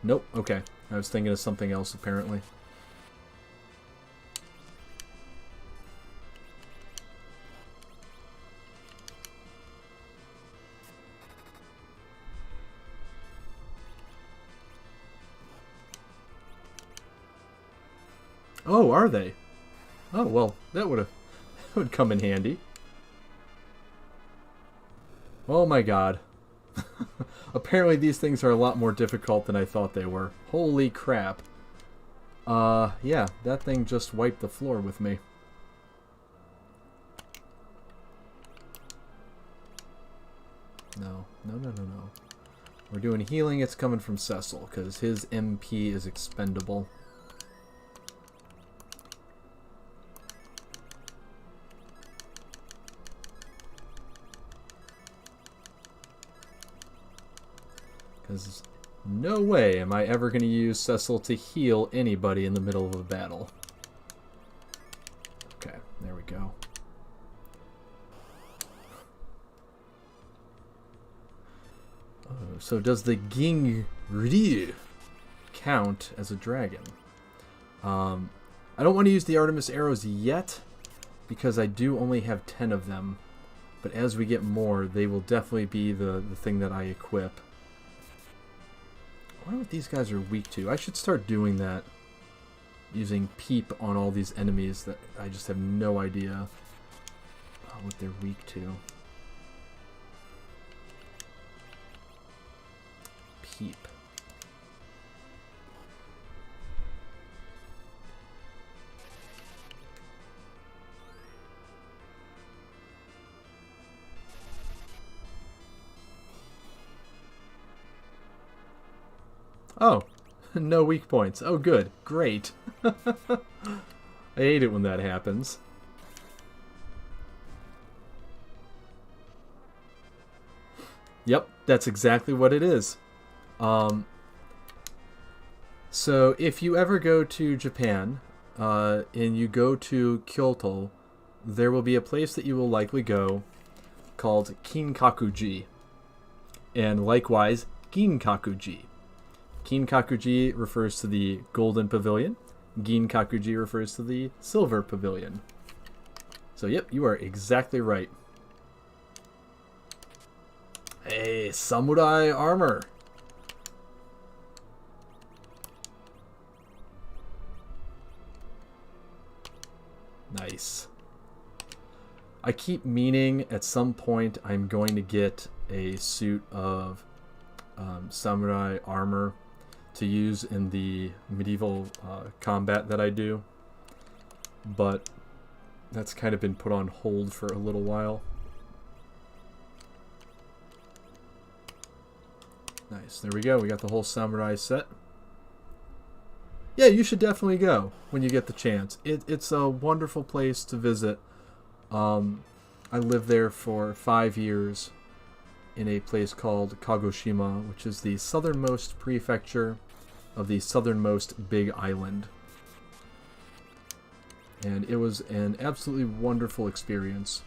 Nope. Okay. I was thinking of something else, apparently. Oh, are they? Oh, well, that would come in handy. Oh my god. Apparently these things are a lot more difficult than I thought they were. Holy crap. Yeah, that thing just wiped the floor with me. No. We're doing healing. It's coming from Cecil, because his MP is expendable. Because no way am I ever going to use Cecil to heal anybody in the middle of a battle. Okay, there we go. Oh, so does the Gingri count as a dragon? I don't want to use the Artemis arrows yet, because I do only have 10 of them. But as we get more, they will definitely be the thing that I equip. I wonder what these guys are weak to. I should start doing that. Using peep on all these enemies that I just have no idea what they're weak to. Peep. Oh, no weak points. Oh, good. Great. I hate it when that happens. Yep, that's exactly what it is. So if you ever go to Japan, and you go to Kyoto, there will be a place that you will likely go called Kinkakuji. And likewise, Ginkakuji. Kinkakuji refers to the Golden Pavilion. Ginkakuji refers to the Silver Pavilion. So yep, you are exactly right. Hey, samurai armor. Nice. I keep meaning at some point I'm going to get a suit of samurai armor to use in the medieval combat that I do, but that's kind of been put on hold for a little while. Nice, there we go, we got the whole samurai set. Yeah, you should definitely go when you get the chance. It's a wonderful place to visit. I lived there for 5 years in a place called Kagoshima, which is the southernmost prefecture of the southernmost big island. And it was an absolutely wonderful experience.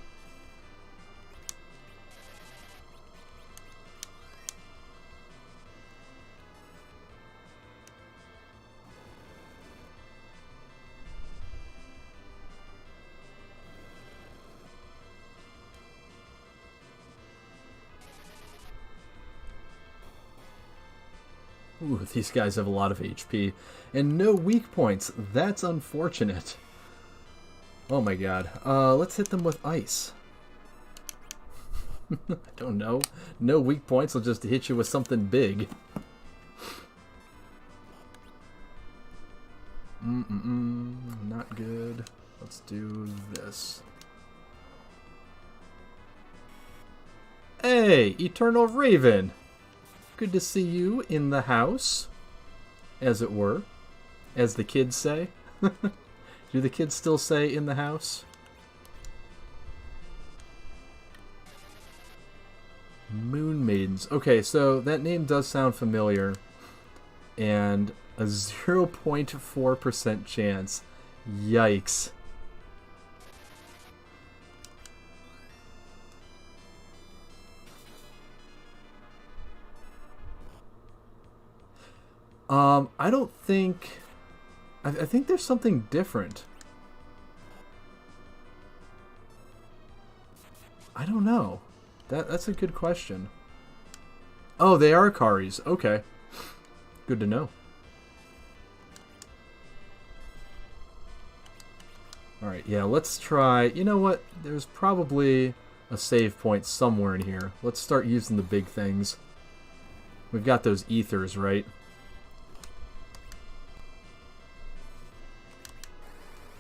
Ooh, these guys have a lot of HP. And no weak points. That's unfortunate. Oh my god. Let's hit them with ice. I don't know. No weak points will just hit you with something big. Not good. Let's do this. Hey, Eternal Raven! Good to see you in the house, as it were, as the kids say. Do the kids still say in the house? Moon Maidens. Okay, so that name does sound familiar. And a 0.4% chance. Yikes. I don't think... I think there's something different. I don't know. That's a good question. Oh, they are Karis. Okay. Good to know. Alright, yeah, let's try... You know what? There's probably a save point somewhere in here. Let's start using the big things. We've got those ethers, right?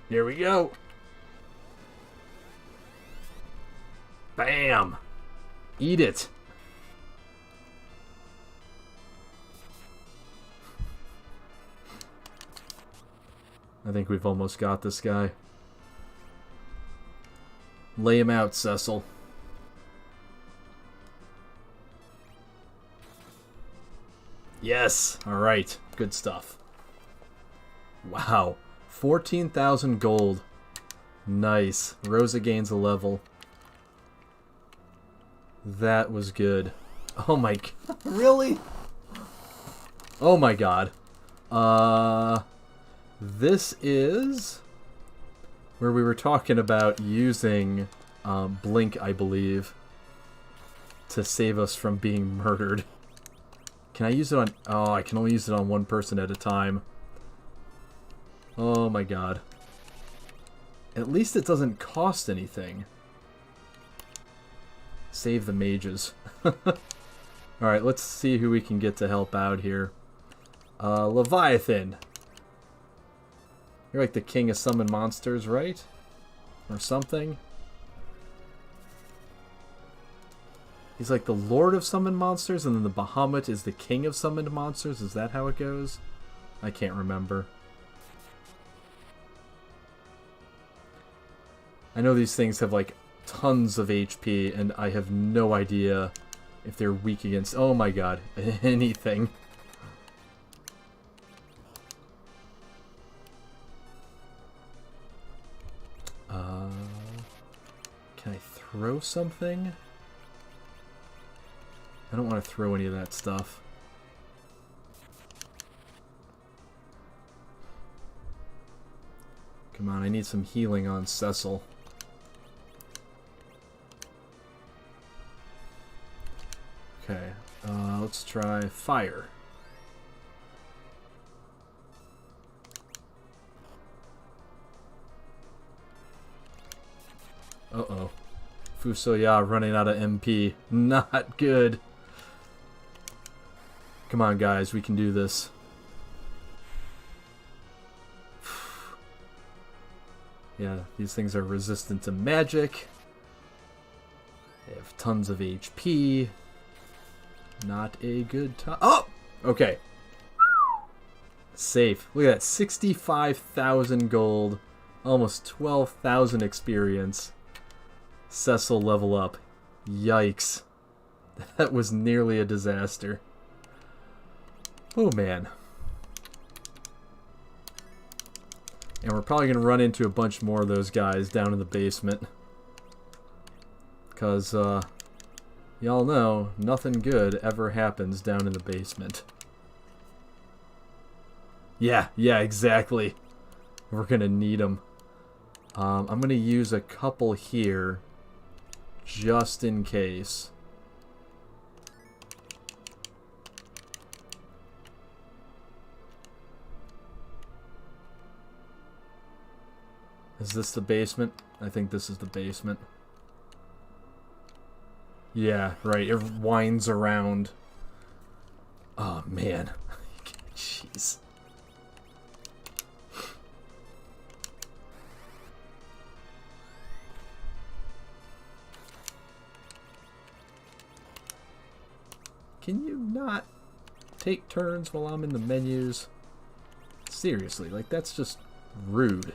Here we go. Bam! Eat it. I think we've almost got this guy. Lay him out, Cecil. Yes! Alright. Good stuff. Wow. 14,000 gold. Nice. Rosa gains a level. That was good. Oh my god. Really? Oh my god. This is where we were talking about using Blink, I believe, to save us from being murdered. Can I use it on... Oh, I can only use it on one person at a time. Oh my god. At least it doesn't cost anything. Save the mages. Alright, let's see who we can get to help out here. Leviathan. You're like the king of summon monsters, right? Or something? He's like the lord of summoned monsters, and then the Bahamut is the king of summoned monsters? Is that how it goes? I can't remember. I know these things have like tons of HP, and I have no idea if they're weak against... Oh my god, anything. Can I throw something? I don't want to throw any of that stuff. Come on, I need some healing on Cecil. Okay, let's try fire. Uh-oh. Fusoya running out of MP. Not good. Come on, guys. We can do this. Yeah, these things are resistant to magic. They have tons of HP. Not a good time. Oh! Okay. Safe. Look at that. 65,000 gold. Almost 12,000 experience. Cecil level up. Yikes. That was nearly a disaster. Oh, man. And we're probably going to run into a bunch more of those guys down in the basement. Because, y'all know, nothing good ever happens down in the basement. Yeah, exactly. We're going to need them. I'm going to use a couple here, just in case. Is this the basement? I think this is the basement. Yeah, right. It winds around. Oh, man. Jeez. Can you not take turns while I'm in the menus? Seriously, like, that's just rude.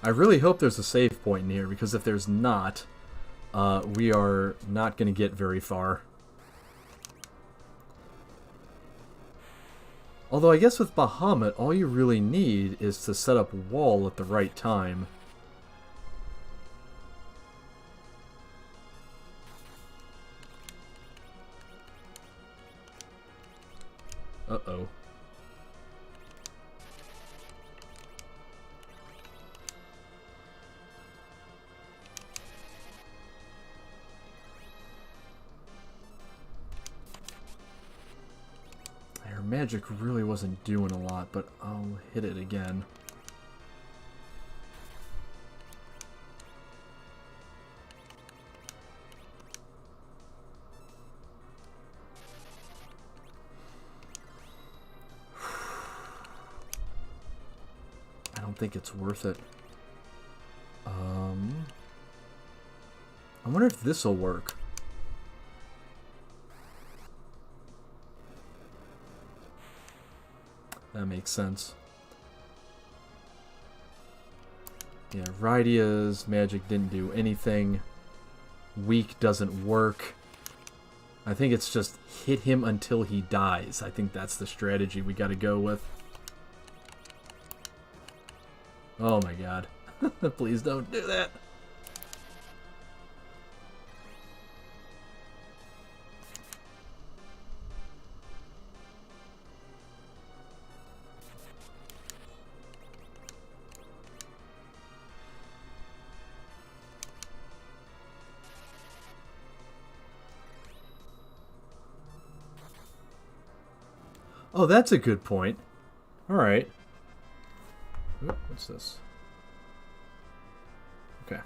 I really hope there's a save point in here, because if there's not, we are not going to get very far. Although I guess with Bahamut, all you really need is to set up wall at the right time. Uh-oh. Our magic really wasn't doing a lot, but I'll hit it again. don't think it's worth it. I wonder if this will work. That makes sense. Yeah, Rydia's magic didn't do anything. Weak doesn't work. I think it's just hit him until he dies. I think that's the strategy we got to go with. Oh my god. Please don't do that. Oh, that's a good point. All right. Oop, what's this? Okay.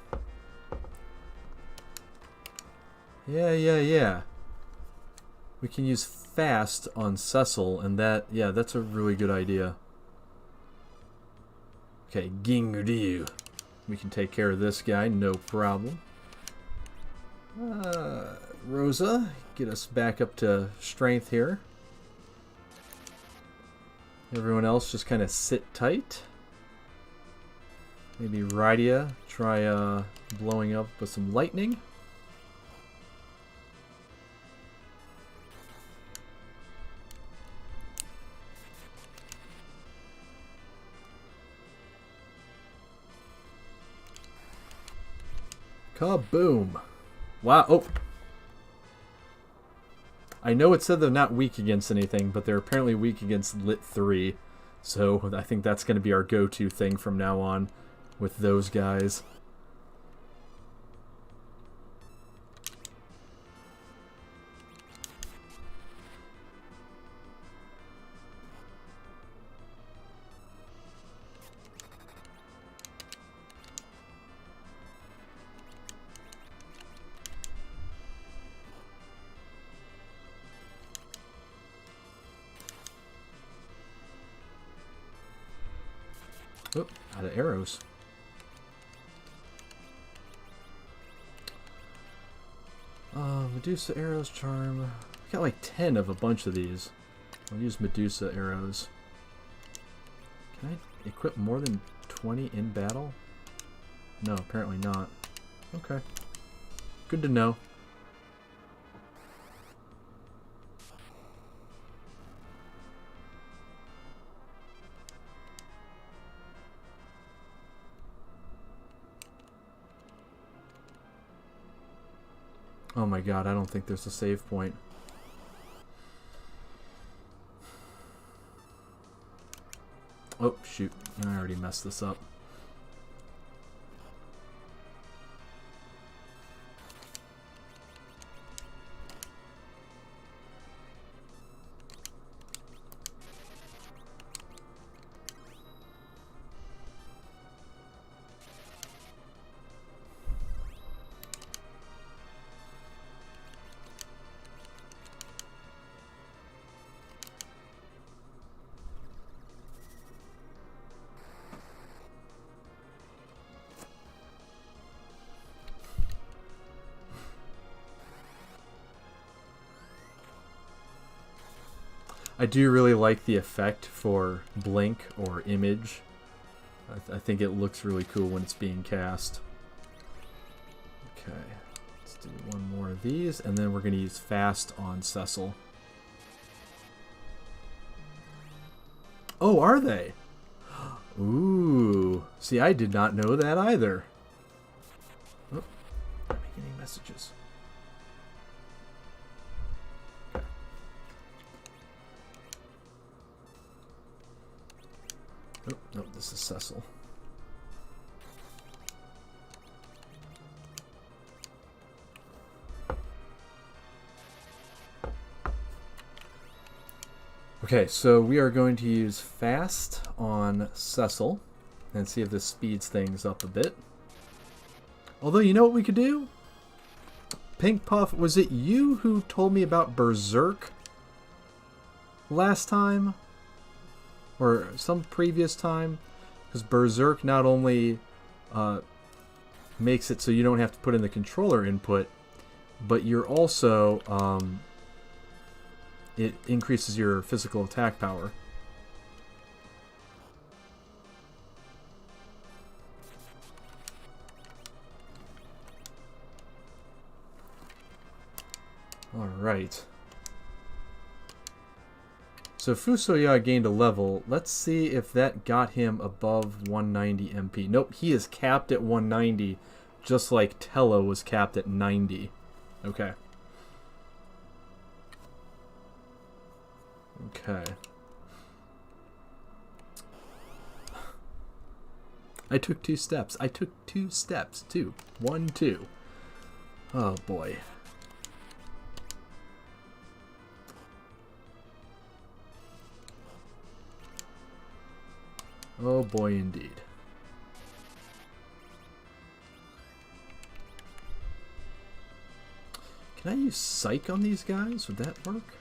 Yeah. We can use fast on Cecil, and that's a really good idea. Okay, Gingryu. We can take care of this guy, no problem. Rosa, get us back up to strength here. Everyone else just kind of sit tight. Maybe Rydia try blowing up with some lightning. Kaboom! Wow! Oh! I know it said they're not weak against anything, but they're apparently weak against Lit 3. So I think that's going to be our go-to thing from now on with those guys. Oh, out of arrows. Medusa arrows, charm. I got like 10 of a bunch of these. I'll use Medusa arrows. Can I equip more than 20 in battle? No, apparently not. Okay. Good to know. Oh my god, I don't think there's a save point. Oh, shoot. I already messed this up. I do really like the effect for blink or image. I think it looks really cool when it's being cast. Okay, let's do one more of these, and then we're going to use fast on Cecil. Oh, are they? Ooh, see, I did not know that either. Oh, not making any messages. Oh, no, this is Cecil. Okay, so we are going to use fast on Cecil and see if this speeds things up a bit. Although, you know what we could do? Pink Puff, was it you who told me about Berserk last time? Or some previous time? Because Berserk not only makes it so you don't have to put in the controller input, but you're also it increases your physical attack power. Alright. So Fusoya gained a level. Let's see if that got him above 190 MP. Nope, he is capped at 190, just like Tello was capped at 90. Okay. Okay. I took 2 steps. I took 2 steps, too. 1, 2. Oh, boy. Oh boy, indeed. Can I use Psych on these guys? Would that work?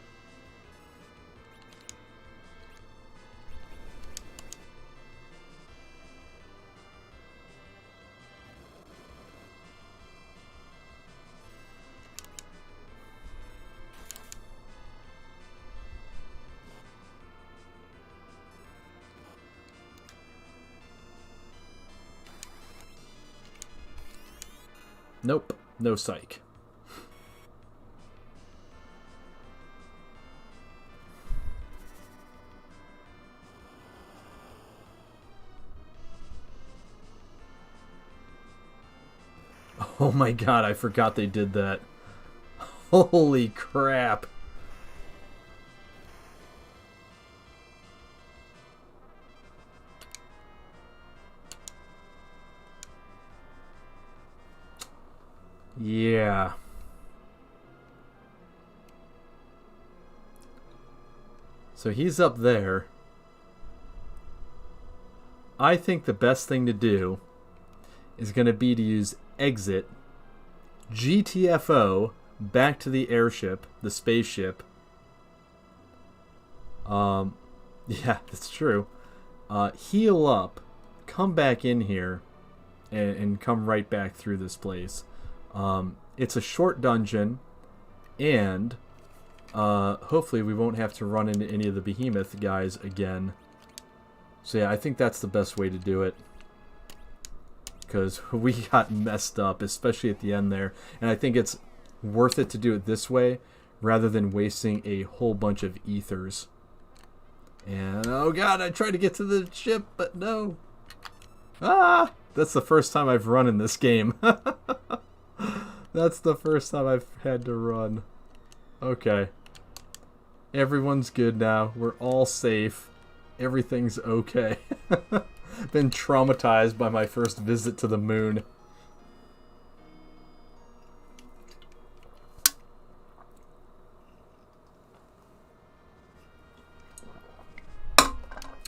Nope, no Psych. Oh my god, I forgot they did that. Holy crap. Yeah. So he's up there. I think the best thing to do is going to be to use exit, GTFO, back to the airship, the spaceship. Yeah, that's true. Heal up, come back in here, and come right back through this place. It's a short dungeon, and hopefully we won't have to run into any of the behemoth guys again. So yeah, I think that's the best way to do it. Because we got messed up, especially at the end there. And I think it's worth it to do it this way, rather than wasting a whole bunch of ethers. And, oh god, I tried to get to the ship, but no. Ah! That's the first time I've run in this game. That's the first time I've had to run. Okay. Everyone's good now. We're all safe. Everything's okay. Been traumatized by my first visit to the moon.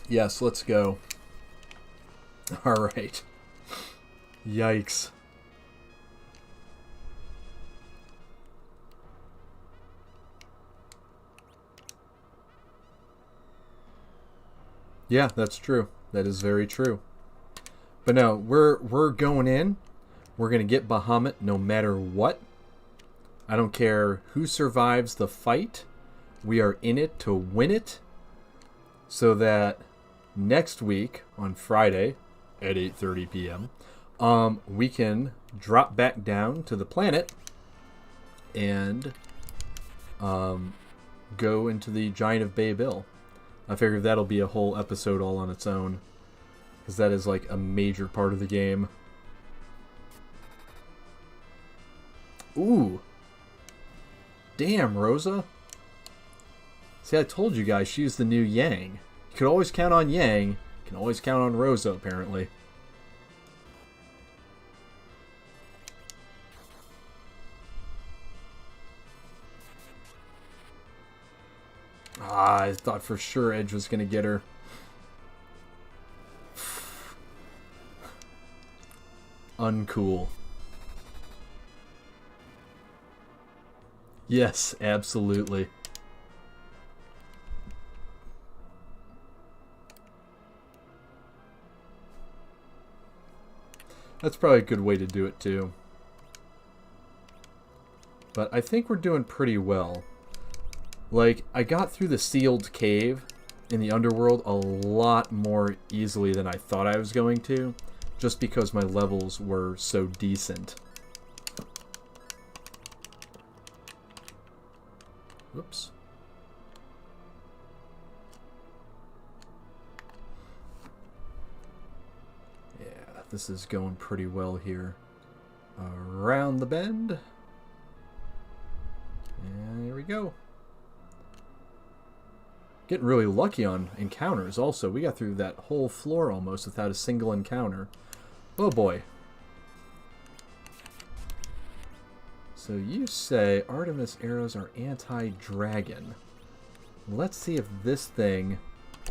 Yes, let's go. Alright. Yikes. Yeah, that's true. That is very true. But no, we're going in. We're going to get Bahamut no matter what. I don't care who survives the fight. We are in it to win it. So that next week on Friday at 8:30 p.m. We can drop back down to the planet and go into the Giant of Bay Bill. I figure that'll be a whole episode all on its own, because that is like a major part of the game. Ooh. Damn, Rosa. See, I told you guys she's the new Yang. You could always count on Yang. You can always count on Rosa, apparently. Ah, I thought for sure Edge was going to get her. Uncool. Yes, absolutely. That's probably a good way to do it too. But I think we're doing pretty well. Like, I got through the sealed cave in the underworld a lot more easily than I thought I was going to, just because my levels were so decent. Whoops. Yeah, this is going pretty well here. Around the bend. And here we go. Getting really lucky on encounters also. We got through that whole floor almost without a single encounter. Oh boy. So you say Artemis arrows are anti-dragon. Let's see if this thing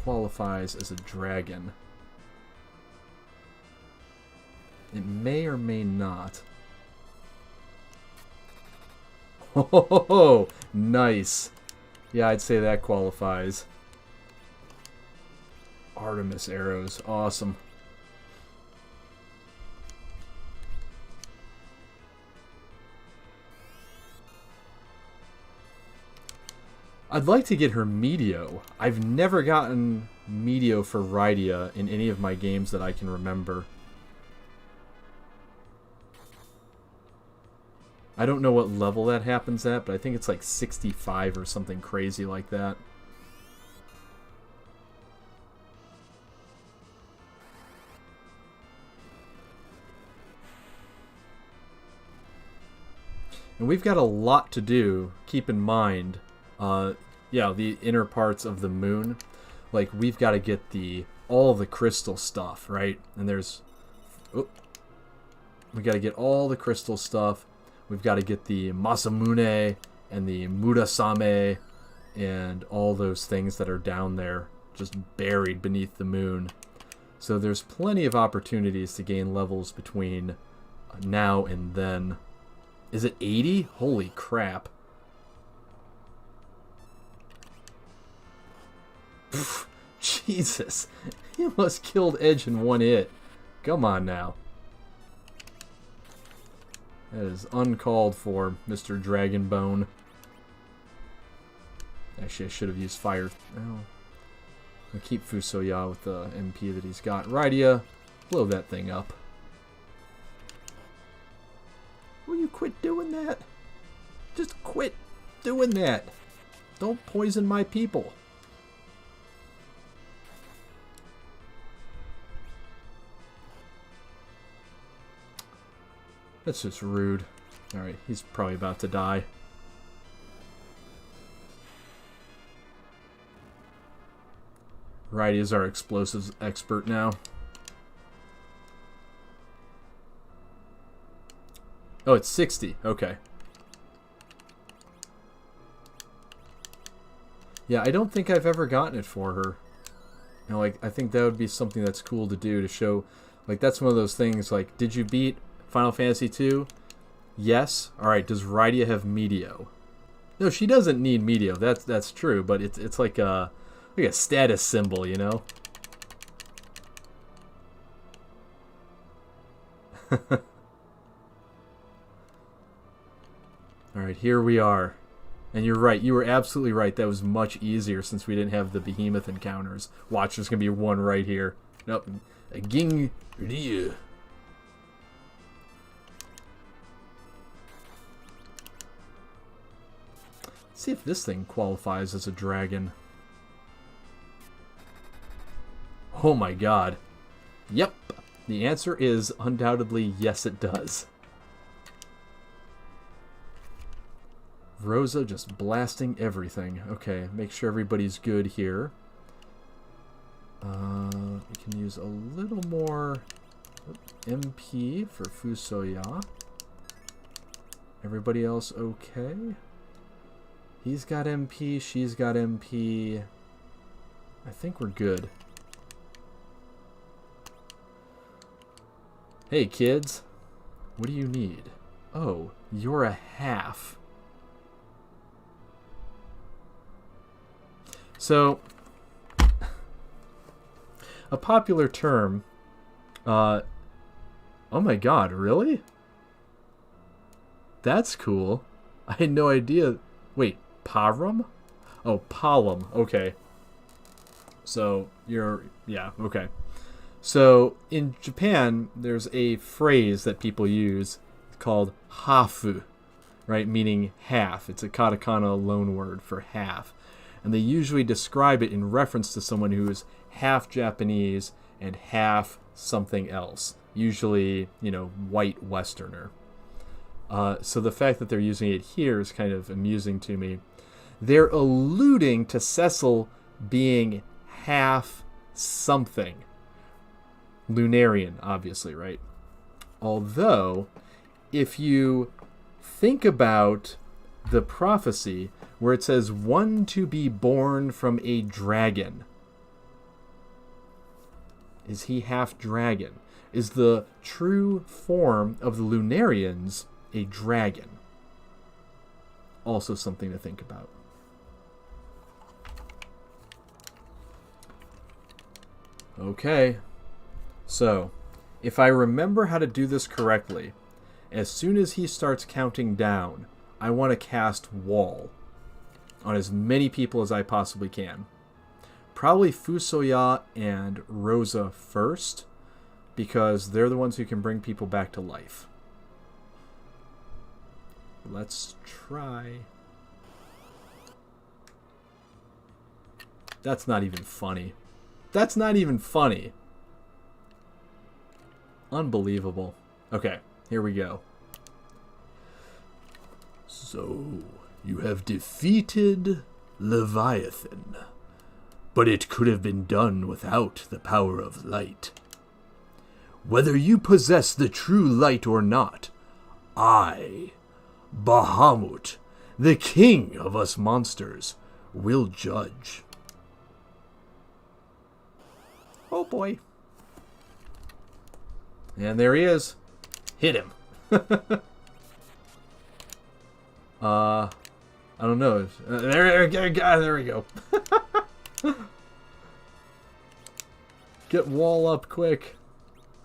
qualifies as a dragon. It may or may not. Oh, nice. Yeah, I'd say that qualifies. Artemis arrows, awesome. I'd like to get her Meteo. I've never gotten Meteo for Rydia in any of my games that I can remember. I don't know what level that happens at, but I think it's like 65 or something crazy like that. And we've got a lot to do. Keep in mind, yeah, the inner parts of the moon. Like, we've got to get all the crystal stuff, right? And there's... Oh, we got to get all the crystal stuff. We've got to get the Masamune and the Murasame and all those things that are down there, just buried beneath the moon. So there's plenty of opportunities to gain levels between now and then. Is it 80? Holy crap. Pff, Jesus. He almost killed Edge in one hit. Come on now. That is uncalled for, Mr. Dragonbone. Actually, I should have used fire. Oh. I'll keep Fusoya with the MP that he's got. Rydia, blow that thing up. Will you quit doing that? Just quit doing that. Don't poison my people. That's just rude. Alright, he's probably about to die. Right, he's our explosives expert now. Oh, it's 60. Okay. Yeah, I don't think I've ever gotten it for her. You know, like, I think that would be something that's cool to do, to show, like, that's one of those things, like, did you beat Final Fantasy II? Yes. Alright, does Rydia have Meteo? No, she doesn't need Meteo. That's true, but it's like a status symbol, you know? Alright, here we are. And you're right, you were absolutely right. That was much easier since we didn't have the behemoth encounters. Watch, there's going to be one right here. Nope. A Ging Ryu. Let's see if this thing qualifies as a dragon. Oh my god. Yep. The answer is undoubtedly yes, it does. Rosa just blasting everything. Okay, make sure everybody's good here. We can use a little more MP for Fusoya. Everybody else okay? He's got MP, she's got MP. I think we're good. Hey kids, what do you need? Oh, you're a half. So, a popular term Oh my god, really? That's cool. I had no idea. Wait, Parum? Oh, Palum. Okay. So, yeah, okay. So, in Japan, there's a phrase that people use called hafu, right? Meaning half. It's a katakana loan word for half. And they usually describe it in reference to someone who is half Japanese and half something else. Usually, white Westerner. So the fact that they're using it here is kind of amusing to me. They're alluding to Cecil being half something. Lunarian, obviously, right? Although, if you think about the prophecy where it says, one to be born from a dragon, is he half dragon? Is the true form of the Lunarians a dragon? Also something to think about. Okay. So, if I remember how to do this correctly, as soon as he starts counting down, I want to cast Wall on as many people as I possibly can. Probably Fusoya and Rosa first, because they're the ones who can bring people back to life. Let's try. That's not even funny. That's not even funny. Unbelievable. Okay, here we go. So, you have defeated Leviathan. But it could have been done without the power of light. Whether you possess the true light or not, I, Bahamut, the king of us monsters, will judge. Oh boy. And there he is. Hit him. I don't know. There we go. Get Wall up quick.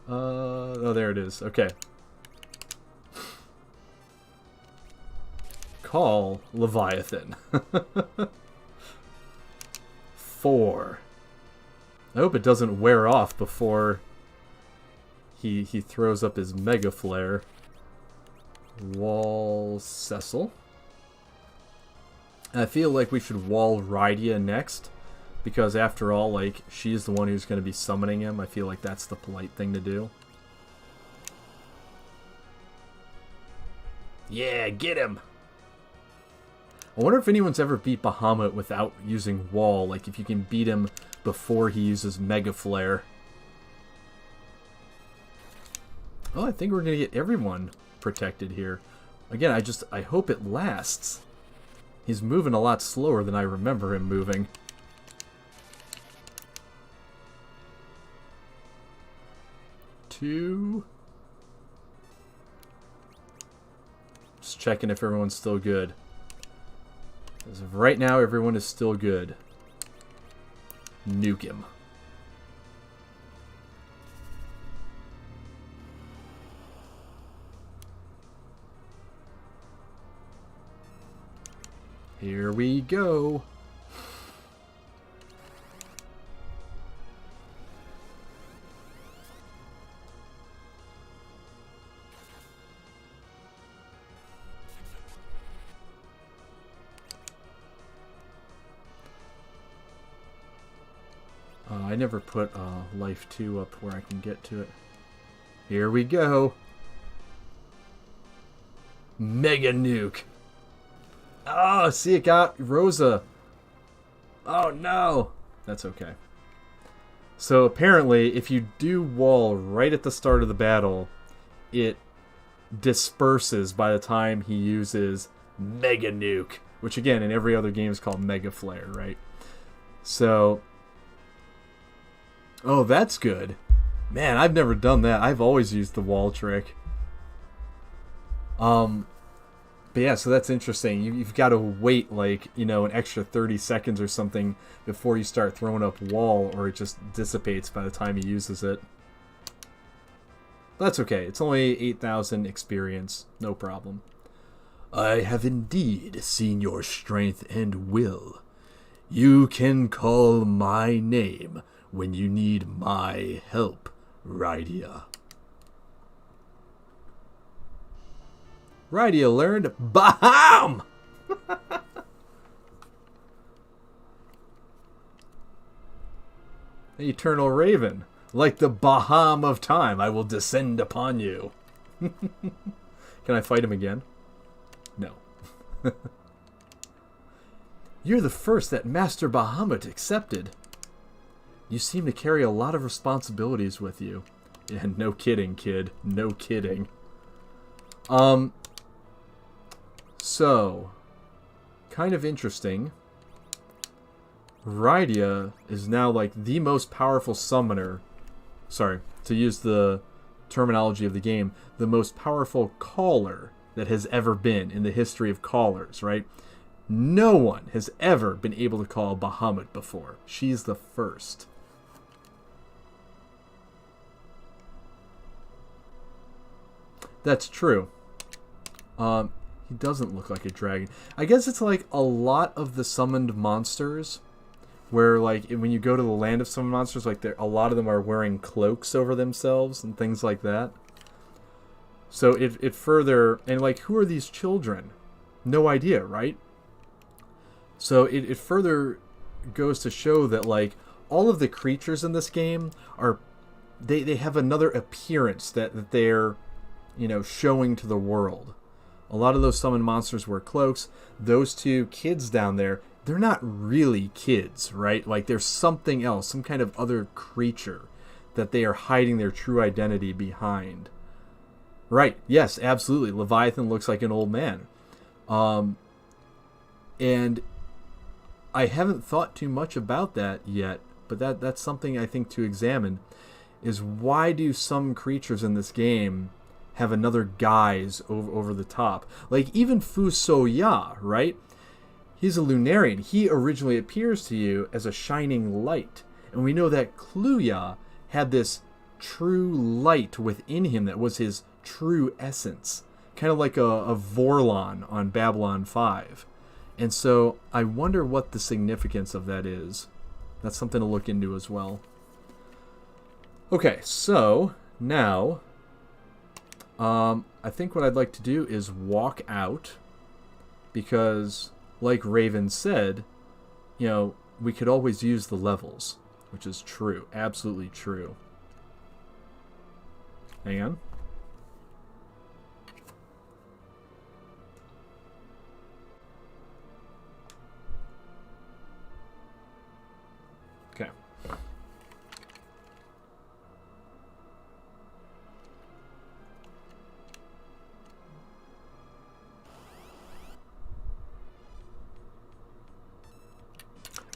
Oh, there it is. Okay. Call Leviathan. 4. I hope it doesn't wear off before he throws up his Mega Flare. Wall Cecil. I feel like we should wall Rydia next, because after all, like, she's the one who's going to be summoning him. I feel like that's the polite thing to do. Yeah, get him! I wonder if anyone's ever beat Bahamut without using Wall, like if you can beat him before he uses Mega Flare. Well, I think we're going to get everyone protected here. Again, I hope it lasts. He's moving a lot slower than I remember him moving. Two. Just checking if everyone's still good. As of right now, everyone is still good. Nuke him. Here we go. I never put Life 2 up where I can get to it. Here we go. Mega Nuke. Oh, see, it got Rosa. Oh, no. That's okay. So, apparently, if you do Wall right at the start of the battle, it disperses by the time he uses Mega Nuke, which, again, in every other game is called Mega Flare, right? So, oh, that's good. Man, I've never done that. I've always used the Wall trick. But yeah, so that's interesting. You've got to wait, like, an extra 30 seconds or something before you start throwing up Wall, or it just dissipates by the time he uses it. That's okay. It's only 8,000 experience. No problem. I have indeed seen your strength and will. You can call my name when you need my help, Rydia. Rydia learned Baham! Eternal Raven. Like the Baham of time, I will descend upon you. Can I fight him again? No. You're the first that Master Bahamut accepted. You seem to carry a lot of responsibilities with you. Yeah, no kidding, kid. No kidding. So, kind of interesting. Rydia is now like the most powerful summoner. Sorry, to use the terminology of the game, the most powerful caller that has ever been in the history of callers, right? No one has ever been able to call Bahamut before. She's the first. That's true. He doesn't look like a dragon. I guess it's like a lot of the summoned monsters where, like, when you go to the land of summoned monsters, like, a lot of them are wearing cloaks over themselves and things like that. So it further... And, like, who are these children? No idea, right? So it further goes to show that, like, all of the creatures in this game are... They have another appearance that they're, you know, showing to the world. A lot of those summoned monsters wear cloaks. Those two kids down there, they're not really kids, right? Like, there's something else, some kind of other creature that they are hiding their true identity behind. Right, yes, absolutely. Leviathan looks like an old man. And I haven't thought too much about that yet, but that's something I think to examine, is why do some creatures in this game have another guise over the top? Like, even Fu So Ya, right? He's a Lunarian. He originally appears to you as a shining light. And we know that Kluya had this true light within him that was his true essence. Kind of like a Vorlon on Babylon 5. And so I wonder what the significance of that is. That's something to look into as well. Okay, so now I think what I'd like to do is walk out, because like Raven said, you know, we could always use the levels, which is true, absolutely true. Hang on. Okay.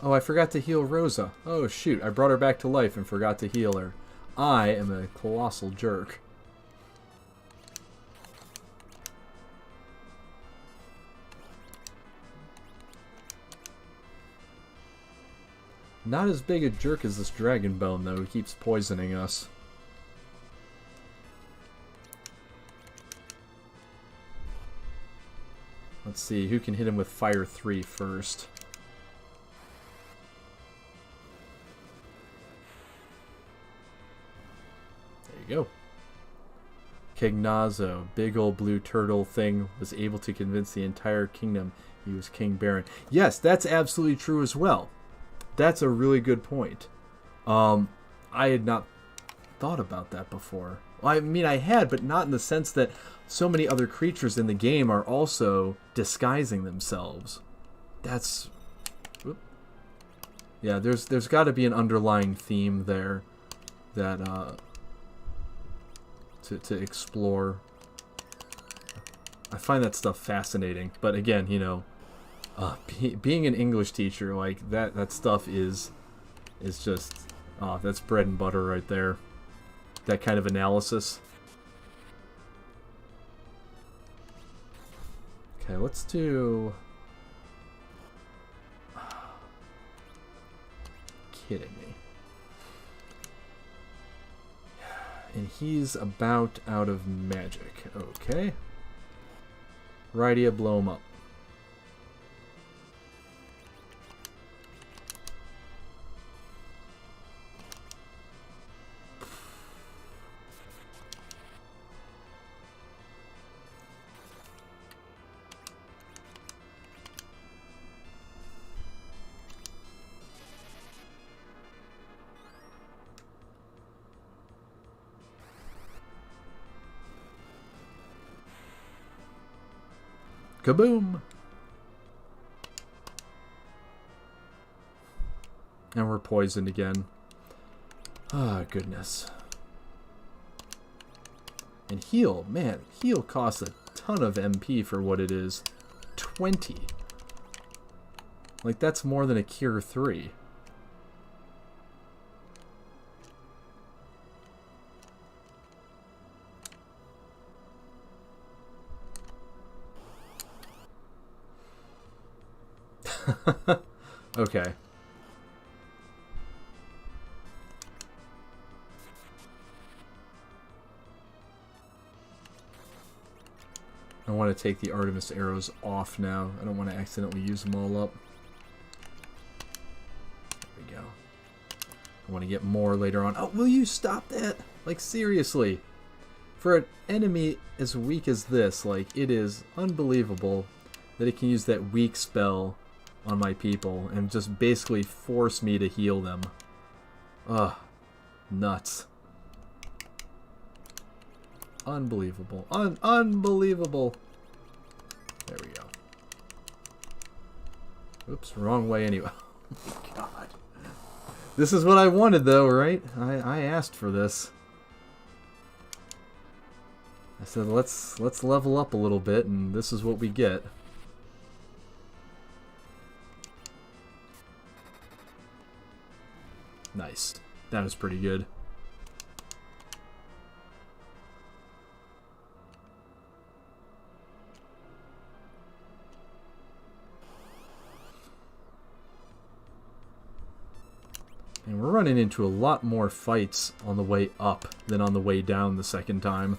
Oh, I forgot to heal Rosa. Oh, shoot. I brought her back to life and forgot to heal her. I am a colossal jerk. Not as big a jerk as this Dragon Bone, though. He keeps poisoning us. Let's see. Who can hit him with Fire 3 first? Go. Kegnazo, big old blue turtle thing, was able to convince the entire kingdom he was King Baron. Yes, that's absolutely true as well. That's a really good point. I had not thought about that before. Well, I mean, I had, but not in the sense that so many other creatures in the game are also disguising themselves. That's... Whoop. Yeah, there's got to be an underlying theme there that... To explore. I find that stuff fascinating, but again, you know, being an English teacher, like that stuff is just that's bread and butter right there. That kind of analysis. Okay, let's do. Kidding me. And he's about out of magic. Okay. Righty, blow him up. Kaboom! And we're poisoned again. Ah, goodness. And heal. Man, heal costs a ton of MP for what it is. 20. Like, that's more than a Cure 3. Okay. I want to take the Artemis arrows off now. I don't want to accidentally use them all up. There we go. I want to get more later on. Oh, will you stop that? Like, seriously. For an enemy as weak as this, like, it is unbelievable that it can use that weak spell on my people and just basically force me to heal them. Ugh. Nuts. Unbelievable. Unbelievable. There we go. Oops, wrong way anyway. Oh my god. This is what I wanted though, right? I asked for this. I said let's level up a little bit, and this is what we get. Nice. That was pretty good. And we're running into a lot more fights on the way up than on the way down the second time.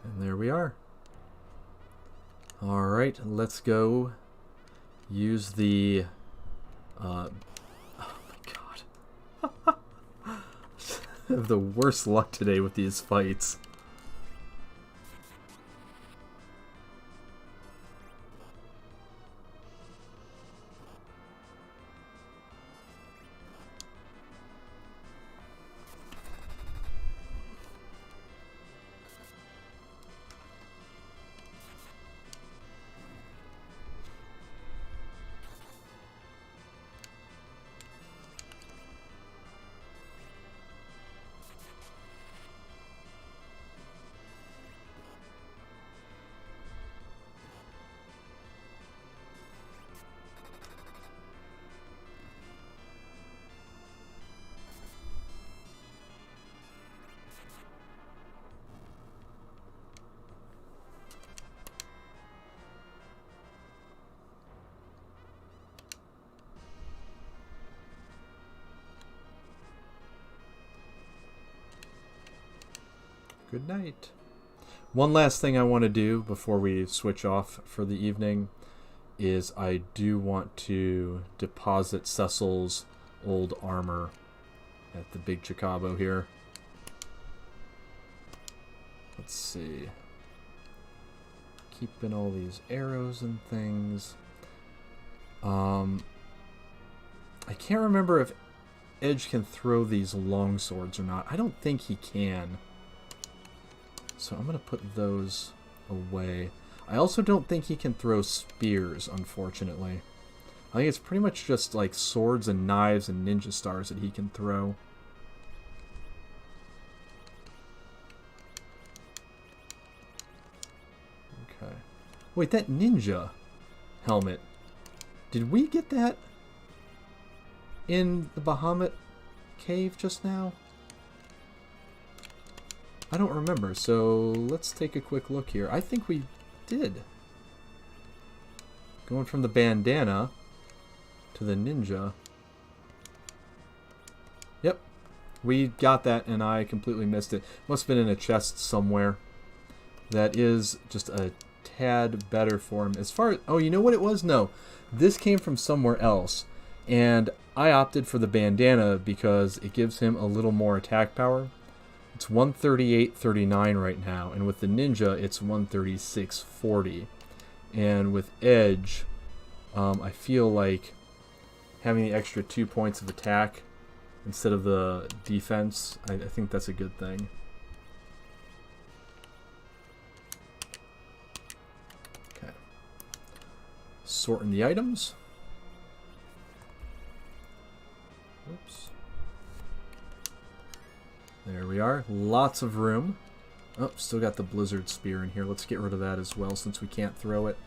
And there we are. Alright, let's go use the... oh my god. I have the worst luck today with these fights. Good night. One last thing I want to do before we switch off for the evening is I do want to deposit Cecil's old armor at the Big Chicabo here. Let's see. Keeping all these arrows and things. I can't remember if Edge can throw these long swords or not. I don't think he can. So I'm going to put those away. I also don't think he can throw spears, unfortunately. I think it's pretty much just like swords and knives and ninja stars that he can throw. Okay. Wait, that ninja helmet. Did we get that in the Bahamut cave just now? I don't remember, so let's take a quick look here. I think we did. Going from the bandana to the ninja. Yep, we got that and I completely missed it. Must have been in a chest somewhere. That is just a tad better for him. As far as... Oh, you know what it was? No. This came from somewhere else. And I opted for the bandana because it gives him a little more attack power. It's 138.39 right now, and with the ninja, it's 136.40. And with Edge, I feel like having the extra 2 points of attack instead of the defense, I think that's a good thing. Okay. Sorting the items. Oops. There we are. Lots of room. Oh, still got the blizzard spear in here. Let's get rid of that as well since we can't throw it.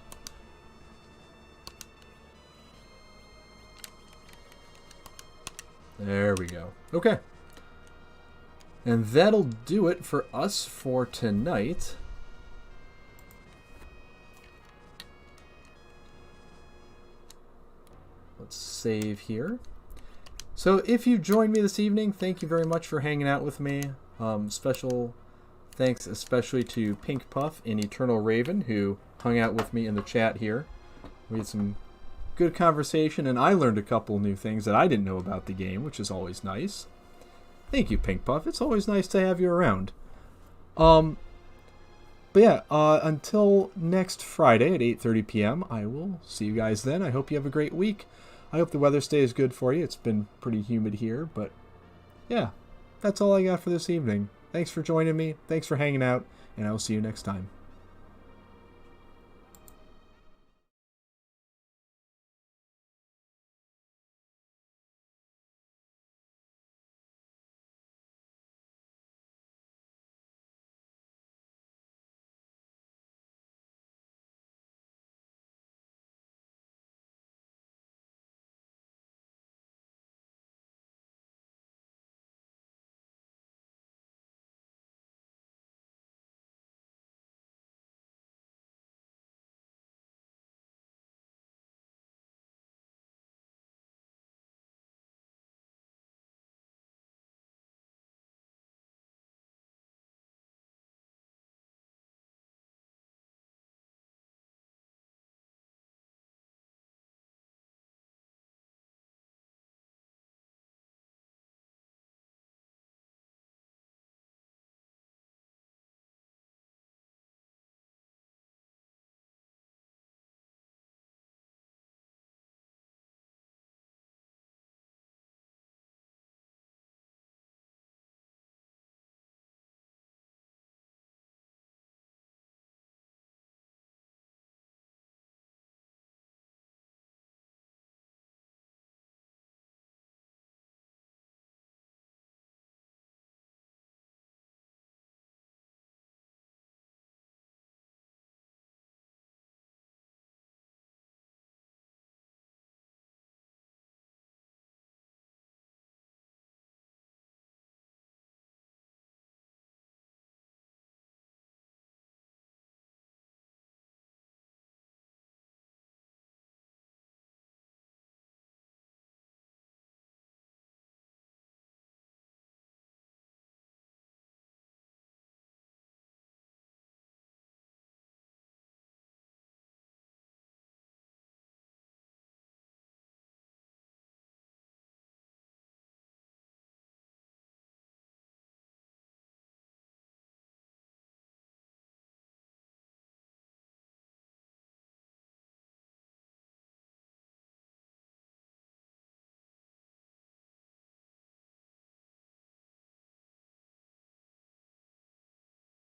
There we go. Okay. And that'll do it for us for tonight. Let's save here. So if you joined me this evening, thank you very much for hanging out with me. Special thanks especially to Pink Puff and Eternal Raven, who hung out with me in the chat here. We had some good conversation, and I learned a couple new things that I didn't know about the game, which is always nice. Thank you, Pink Puff. It's always nice to have you around. But yeah, until next Friday at 8:30 p.m., I will see you guys then. I hope you have a great week. I hope the weather stays good for you. It's been pretty humid here, but yeah, that's all I got for this evening. Thanks for joining me. Thanks for hanging out, and I will see you next time.